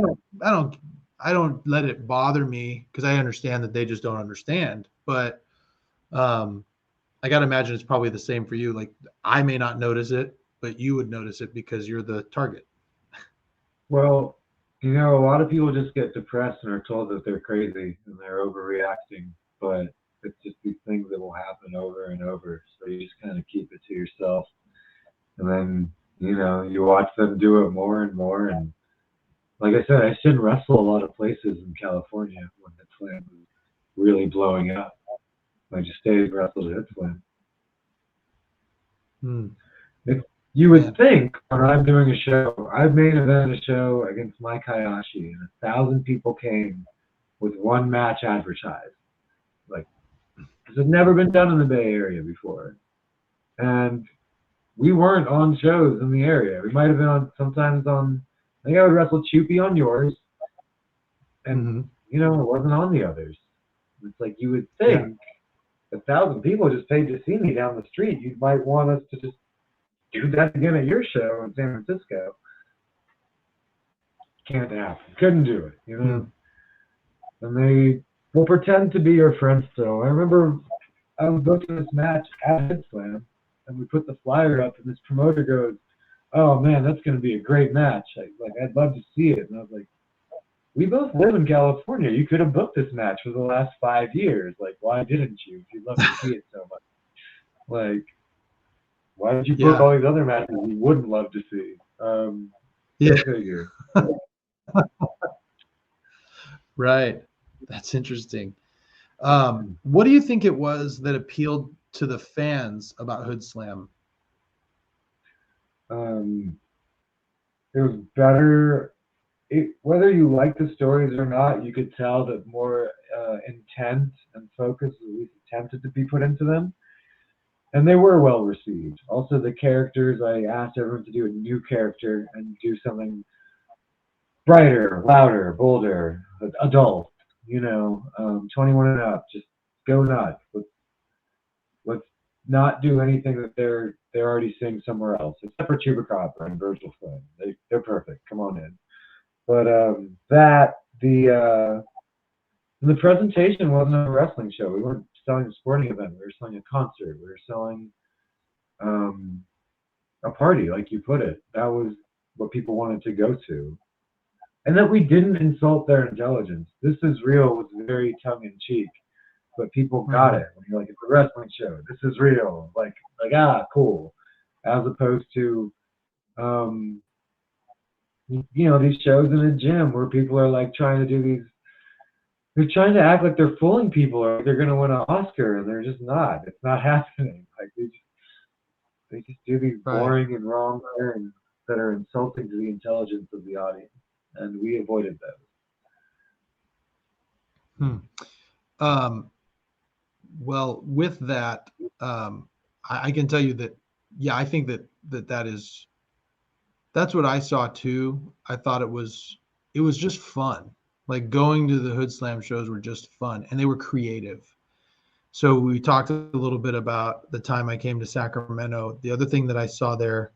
don't let it bother me because I understand that they just don't understand. But I got to imagine it's probably the same for you. Like I may not notice it, but you would notice it because you're the target. Well, a lot of people just get depressed and are told that they're crazy and they're overreacting, but it's just these things that will happen over and over. So you just kind of keep it to yourself. And then, you watch them do it more and more. And like I said, I didn't wrestle a lot of places in California when the slam was really blowing up. I just stayed and wrestled at Slam. Hmm. If you would Man. think when I'm doing a show, I've main evented a show against Mike Hayashi, and 1,000 people came with one match advertised. Like, this has never been done in the Bay Area before. And we weren't on shows in the area. We might have been on sometimes on, I think I would wrestle Choopy on yours, and, Mm-hmm. it wasn't on the others. It's like you would Yeah. think 1,000 people just paid to see me down the street. You might want us to just do that again at your show in San Francisco. Can't happen. Couldn't do it. Hmm. And they will pretend to be your friends still. I remember I was booked in this match at Hoodslam, and we put the flyer up, and this promoter goes, "Oh man, that's going to be a great match. I'd love to see it." And I was like, "We both live in California. You could have booked this match for the last 5 years. Like, why didn't you? If you'd love to see it so much, like, why did you book Yeah. all these other matches you wouldn't love to see?" Yeah. Go figure. Right. That's interesting. What do you think it was that appealed to the fans about Hood Slam? Um, it was better. Whether you like the stories or not, you could tell that more intent and focus, at least attempted to be put into them, and they were well received. Also, the characters, I asked everyone to do a new character and do something brighter, louder, bolder, adult. 21 and up. Just go nuts. Let's not do anything that they're already seeing somewhere else, except for Chupacabra and Virgil Flynn. They're perfect. Come on in. But the presentation wasn't a wrestling show. We weren't selling a sporting event. We were selling a concert. We were selling um, a party, like you put it. That was what people wanted to go to, and that we didn't insult their intelligence. This is real was very tongue in cheek, but people got Mm-hmm. it. When you're like, it's a wrestling show. This is real. Cool, as opposed to um, these shows in a gym where people are like trying to do these. They're trying to act like they're fooling people or they're going to win an Oscar, and they're just not. It's not happening. Like they just do these Right. boring and wrong things that are insulting to the intelligence of the audience, and we avoided those. Hmm. Um, well, with that, I can tell you that, yeah, I think that's what I saw too. I thought it was just fun. Like going to the Hood Slam shows were just fun and they were creative. So we talked a little bit about the time I came to Sacramento. The other thing that I saw there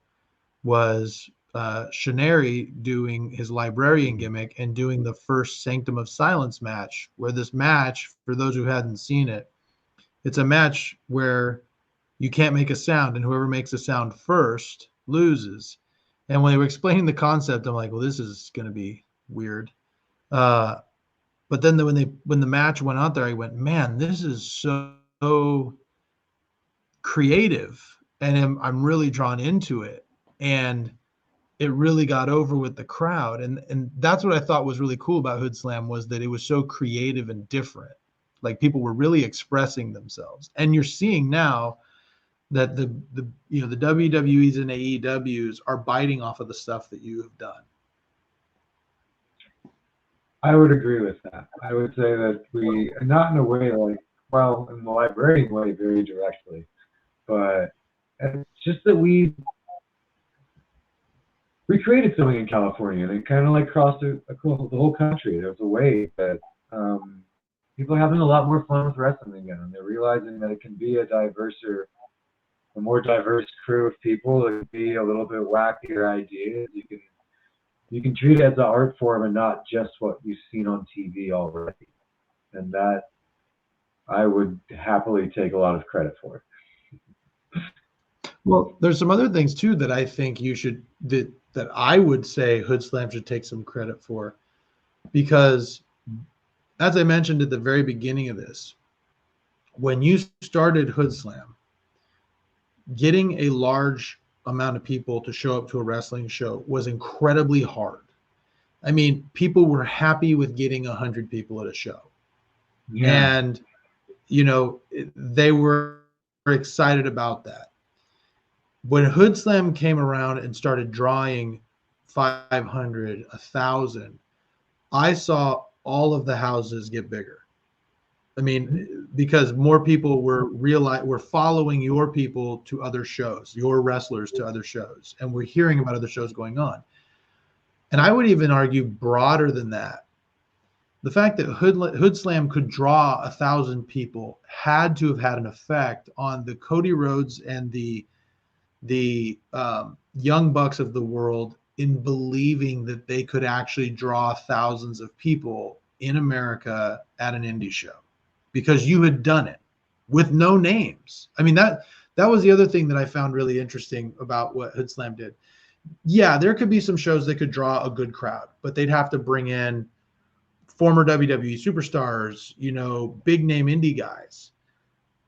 was Shineri doing his librarian gimmick and doing the first Sanctum of Silence match, where this match, for those who hadn't seen it, it's a match where you can't make a sound, and whoever makes a sound first loses. And when they were explaining the concept, I'm like, well, this is going to be weird. Uh, but then when the match went out there, I went, man, this is so creative, and I'm really drawn into it. and it really got over with the crowd. And that's what I thought was really cool about Hoodslam, was that it was so creative and different. Like, people were really expressing themselves. And you're seeing now that the WWEs and AEWs are biting off of the stuff that you have done. I would agree with that. I would say that we, not in a way like, well, in the librarian way, very directly, but it's just that we created something in California, and it kind of like crossed across the whole country. There's a way that people are having a lot more fun with wrestling again, and they're realizing that it can be a more diverse crew of people. It can be a little bit wackier ideas. You can treat it as an art form and not just what you've seen on TV already. And that I would happily take a lot of credit for. Well, there's some other things too that I think you should, that I would say Hoodslam should take some credit for, because as I mentioned at the very beginning of this, when you started Hoodslam, getting a large amount of people to show up to a wrestling show was incredibly hard. I mean, people were happy with getting 100 people at a show. Yeah. And, they were excited about that. When Hoodslam came around and started drawing 500, 1,000, I saw all of the houses get bigger. I mean, because more people were following your people to other shows, your wrestlers to other shows, and we're hearing about other shows going on. And I would even argue broader than that. The fact that Hoodslam could draw 1,000 people had to have had an effect on the Cody Rhodes and the Young Bucks of the world in believing that they could actually draw thousands of people in America at an indie show, because you had done it with no names. I mean, that was the other thing that I found really interesting about what Hoodslam did. Yeah, there could be some shows that could draw a good crowd, but they'd have to bring in former WWE superstars, big name indie guys.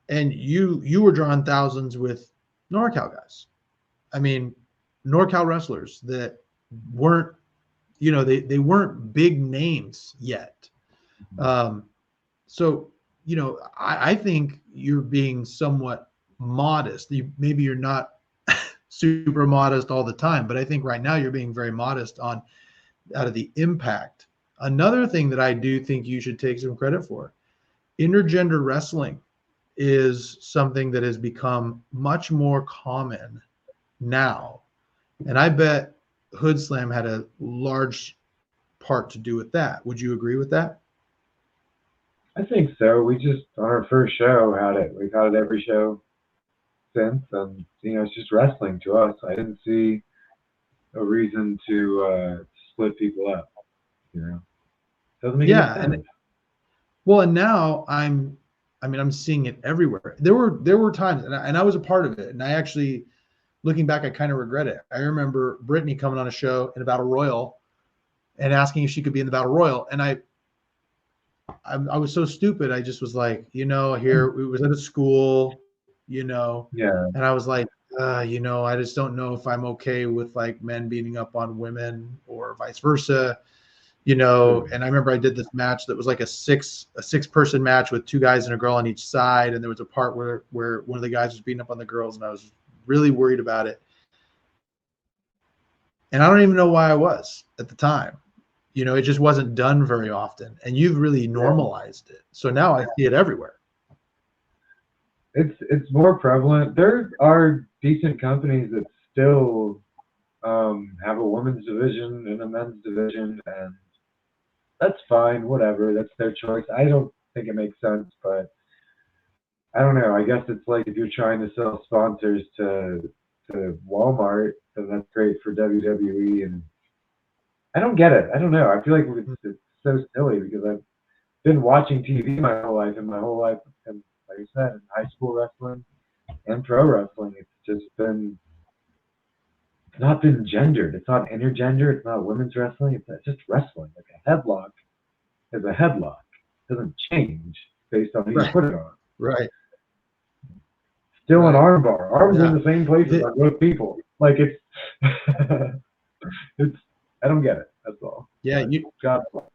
And you were drawing thousands with NorCal guys. I mean, NorCal wrestlers that weren't, they weren't big names yet. So, I think you're being somewhat modest. Maybe you're not super modest all the time, but I think right now you're being very modest out of the impact. Another thing that I do think you should take some credit for, intergender wrestling is something that has become much more common now. And I bet Hoodslam had a large part to do with that. Would you agree with that? I think so. We just, on our first show, had it. We've had it every show since, and it's just wrestling to us. I didn't see a reason to split people up. Doesn't make any sense. And now I'm seeing it everywhere. There were times, and I was a part of it, and I actually, looking back, I kind of regret it. I remember Brittany coming on a show in a battle royal and asking if she could be in the battle royal, and I was so stupid. I just was like, here we was at a school, yeah, and I was like, I just don't know if I'm okay with like men beating up on women or vice versa, And I remember I did this match that was like a six person match with 2 guys and a girl on each side, and there was a part where one of the guys was beating up on the girls, and I was really worried about it. And I don't even know why I was at the time. It just wasn't done very often, and you've really normalized it. So now I see it everywhere. It's more prevalent. There are decent companies that still have a women's division and a men's division, and that's fine. Whatever, that's their choice. I don't think it makes sense, but I don't know. I guess it's like if you're trying to sell sponsors to Walmart, then that's great for WWE, and I don't get it. I don't know. I feel like it's so silly, because I've been watching TV my whole life, and like I said, in high school wrestling and pro wrestling, it's just not been gendered. It's not intergender. It's not women's wrestling. It's just wrestling. Like a headlock is a headlock. It doesn't change based on who you put it on. Right. Still an armbar. Arms are in the same places on both people. Like, it's It's, I don't get it. That's all. Yeah, But God bless.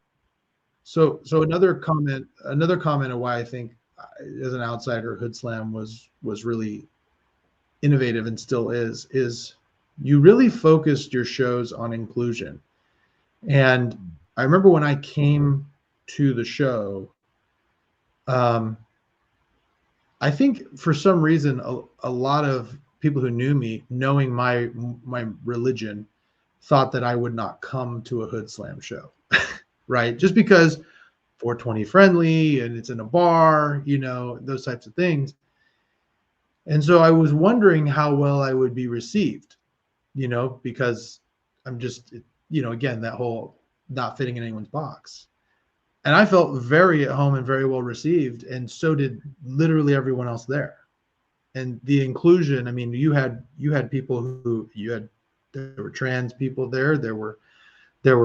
so another comment of why I think as an outsider Hoodslam was really innovative and still is you really focused your shows on inclusion. And I remember when I came to the show, um, I think for some reason a lot of people who knew me, knowing my religion, thought that I would not come to a Hood Slam show, right? Just because 420 friendly and it's in a bar, those types of things. And so I was wondering how well I would be received, because I'm just, again, that whole not fitting in anyone's box. And I felt very at home and very well received. And so did literally everyone else there. And the inclusion, I mean, you had people there were trans people there. There were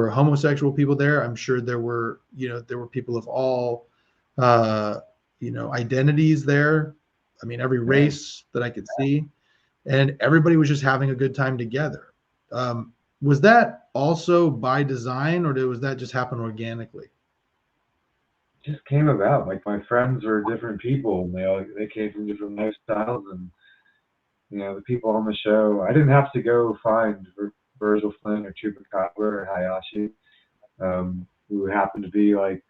homosexual people there. I'm sure there were people of all, identities there. I mean, every race that I could see, and everybody was just having a good time together. Was that also by design, or was that just happen organically? Just came about. Like my friends were different people, and they came from different lifestyles, and the people on the show. I didn't have to go find Virgil Flynn or Chupacabra or Hayashi, who happened to be like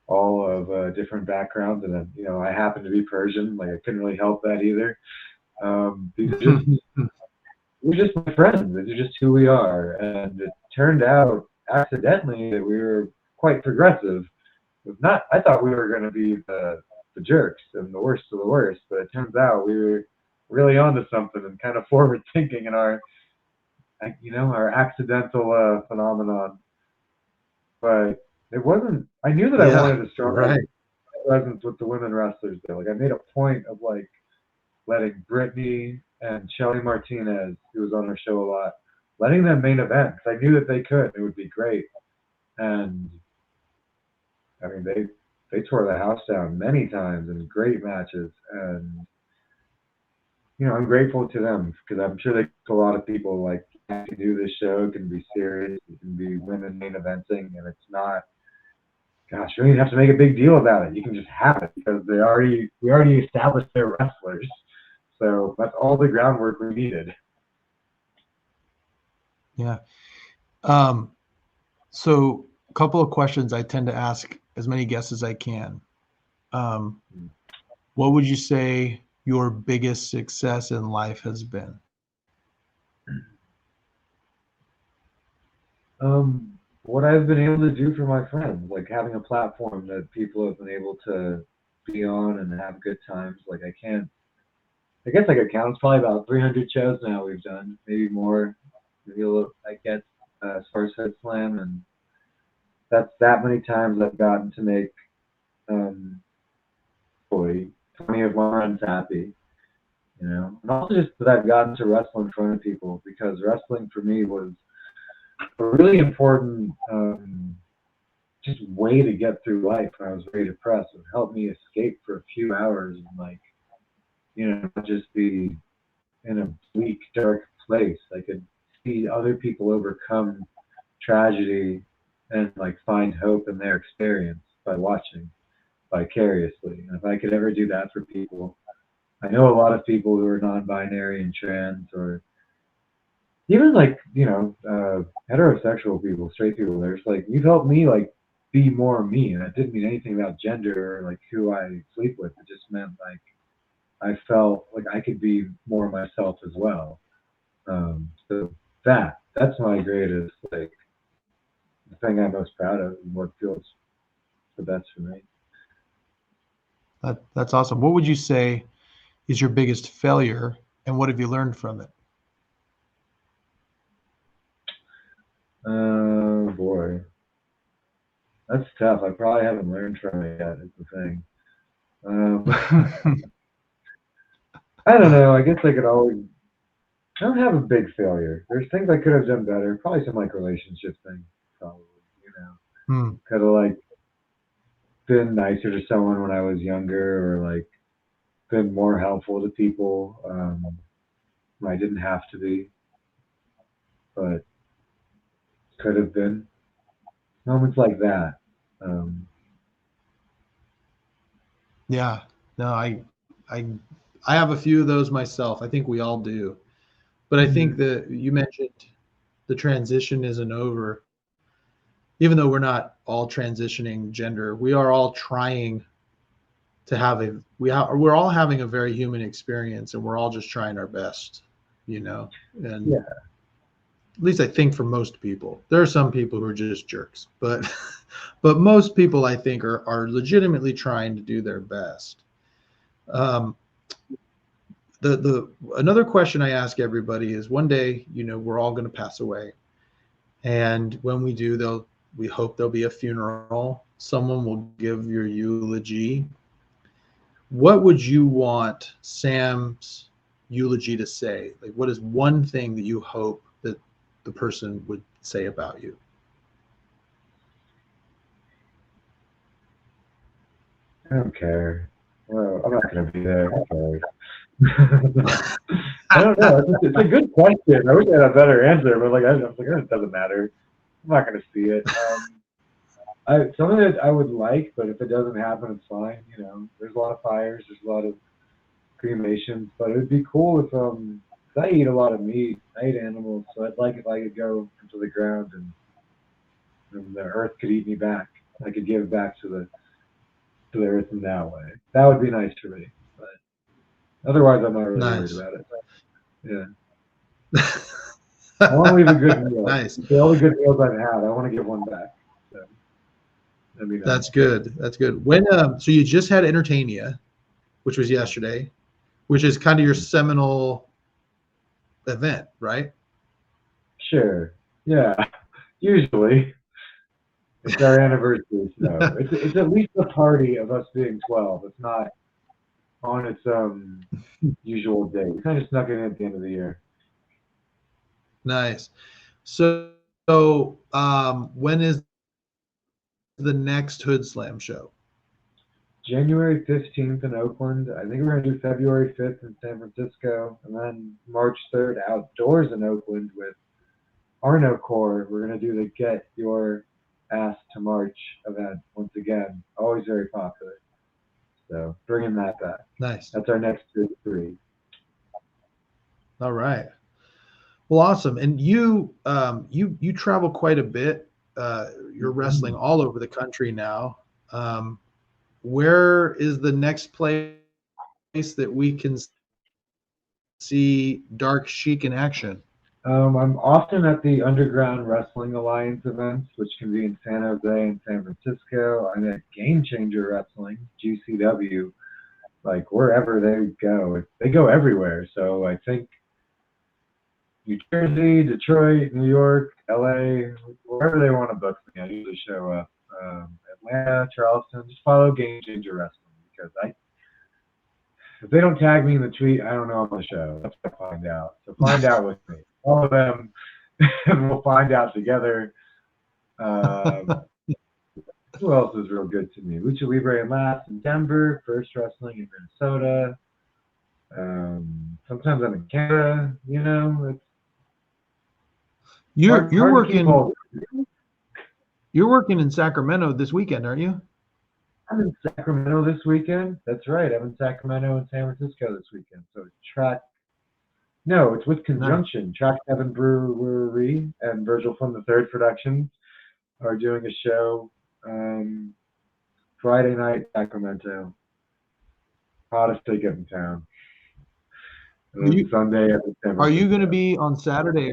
all of different backgrounds, and then I happened to be Persian. Like I couldn't really help that either. These are we're just my friends. These are just who we are, and it turned out accidentally that we were quite progressive. I thought we were going to be the jerks and the worst of the worst, but it turns out we were really onto something and kind of forward thinking in our accidental phenomenon. But it wasn't. I knew that I wanted a strong presence with the women wrestlers though. Like I made a point of like letting Brittany and Shelly Martinez, who was on our show a lot, letting them main event because I knew that they could. It would be great. And I mean, they tore the house down many times in great matches, and I'm grateful to them because I'm sure they a lot of people like to do this show. It can be serious, it can be women main eventing, and it's not. Gosh, you don't even have to make a big deal about it. You can just have it because we already established they're wrestlers, so that's all the groundwork we needed. Yeah. So a couple of questions I tend to ask as many guests as I can. What would you say your biggest success in life has been? What I've been able to do for my friends, like having a platform that people have been able to be on and have good times. Like I guess I could count. It's probably about 300 shows now we've done, maybe more. Maybe a little, I guess, as far as Hoodslam, and that's that many times I've gotten to make 20 of my friends happy, and also just that I've gotten to wrestle in front of people because wrestling for me was a really important just way to get through life when I was very depressed. It helped me escape for a few hours and not just be in a bleak, dark place. I could see other people overcome tragedy and like find hope in their experience by watching vicariously. And if I could ever do that for people, I know a lot of people who are non-binary and trans, or even like heterosexual people, straight people. There's like you've helped me like be more me, and it didn't mean anything about gender or like who I sleep with. It just meant like I felt like I could be more myself as well. So that's my greatest like the thing I'm most proud of and what feels the best for me. That's awesome. What would you say is your biggest failure, and what have you learned from it? Oh boy, that's tough. I probably haven't learned from it yet. Is the thing. I don't know. I guess I could always. I don't have a big failure. There's things I could have done better. Probably some like relationship things. Probably, could have like been nicer to someone when I was younger, or like been more helpful to people when I didn't have to be. but could have been. Moments like that. Um, Yeah. No, I I have a few of those myself. I think we all do. But I think mhm. that you mentioned the transition isn't over. Even though we're not all transitioning gender, we are all trying to have we're all having a very human experience, and we're all just trying our best, you know. And Yeah. at least I think for most people, there are some people who are just jerks, but but most people I think are legitimately trying to do their best. Um, the another question I ask everybody is, one day, we're all going to pass away, and when we do, we hope there'll be a funeral. Someone will give your eulogy. What would you want Sam's eulogy to say? Like, what is one thing that you hope that the person would say about you? I don't care. Well, I'm not going to be there. Who cares? I don't know. It's a good question. I wish I had a better answer, but like I was like, it doesn't matter. I'm not going to see it. Something that I would like, but if it doesn't happen, it's fine. There's a lot of fires, there's a lot of cremations, but it would be cool if 'cause I eat a lot of meat, I eat animals, so I'd like if I could go into the ground and the earth could eat me back. I could give back to the earth in that way. That would be nice for me, but otherwise, I'm not really worried Nice. about it. Yeah, I want to leave a good meal. Nice. All the good meals I've had, I want to give one back. So that'd be nice. That's good. That's good. So you just had Entertainia, which was yesterday, which is kind of your seminal event, right? Sure. Yeah. Usually, it's our anniversary, so it's at least a party of us being 12. It's not on its usual day. We kind of snuck it in at the end of the year. Nice. So when is the next Hood Slam show? January 15th in Oakland. I think we're going to do February 5th in San Francisco, and then March 3rd outdoors in Oakland with Arno Core. We're going to do the Get Your Ass to March event once again. Always very popular. So bringing that back. Nice. That's our next big three. All right. Well, awesome. And you travel quite a bit. You're wrestling all over the country now. Where is the next place that we can see Dark Sheik in action? I'm often at the Underground Wrestling Alliance events, which can be in San Jose and San Francisco. I'm at Game Changer Wrestling, GCW, like wherever they go. They go everywhere. So I think New Jersey, Detroit, New York, LA, wherever they want to book me, I usually show up. Atlanta, Charleston, just follow Game Changer Wrestling because if they don't tag me in the tweet, I don't know on the show. That's what I find out. So find out with me. All of them, and we'll find out together. Who else is real good to me? Lucha Libre and Laughs in Denver, First Wrestling in Minnesota. Sometimes I'm in Canada. It's You're hard to keep working. all. You're working in Sacramento this weekend, aren't you? I'm in Sacramento this weekend. That's right. I'm in Sacramento and San Francisco this weekend. So it's with Conjunction. Nice. Track 7 Brewery and Virgil from the Third Productions are doing a show Friday night, Sacramento. Hottest ticket in town. And then Sunday at the San Francisco. Are you going to be on Saturday?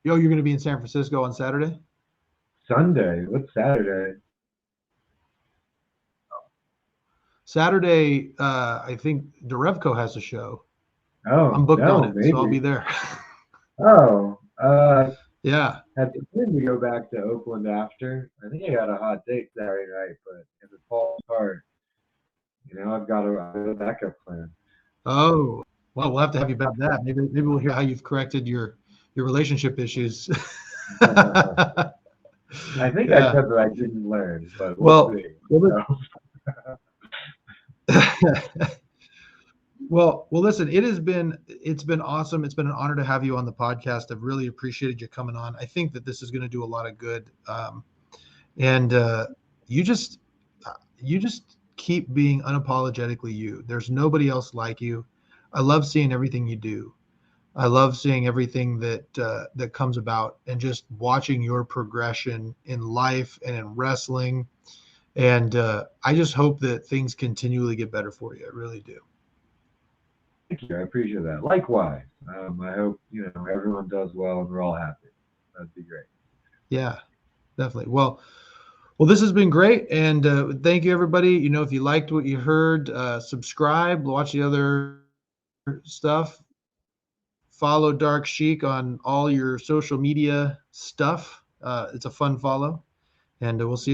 You're going to be in San Francisco on Saturday? Sunday? What's Saturday? Saturday, I think Derevko has a show. Oh, I'm booked on it, maybe. so I'll be there. Oh, yeah. Had planned to go back to Oakland after. I think I got a hot date Saturday night, but if it falls apart, I've got a backup plan. Oh, well, we'll have to have you back that. Maybe we'll hear how you've corrected your relationship issues. I think I said that I didn't learn, but we'll see. Well, listen, it's been awesome. It's been an honor to have you on the podcast. I've really appreciated you coming on. I think that this is going to do a lot of good. And you just you just keep being unapologetically you. There's nobody else like you. I love seeing everything you do. I love seeing everything that comes about, and just watching your progression in life and in wrestling. And I just hope that things continually get better for you. I really do. Thank you. I appreciate that. Likewise. I hope everyone does well and we're all happy. That'd be great. Yeah, definitely. Well, this has been great, and thank you, everybody. If you liked what you heard, subscribe, watch the other stuff, follow Dark Sheik on all your social media stuff. It's a fun follow, and we'll see you.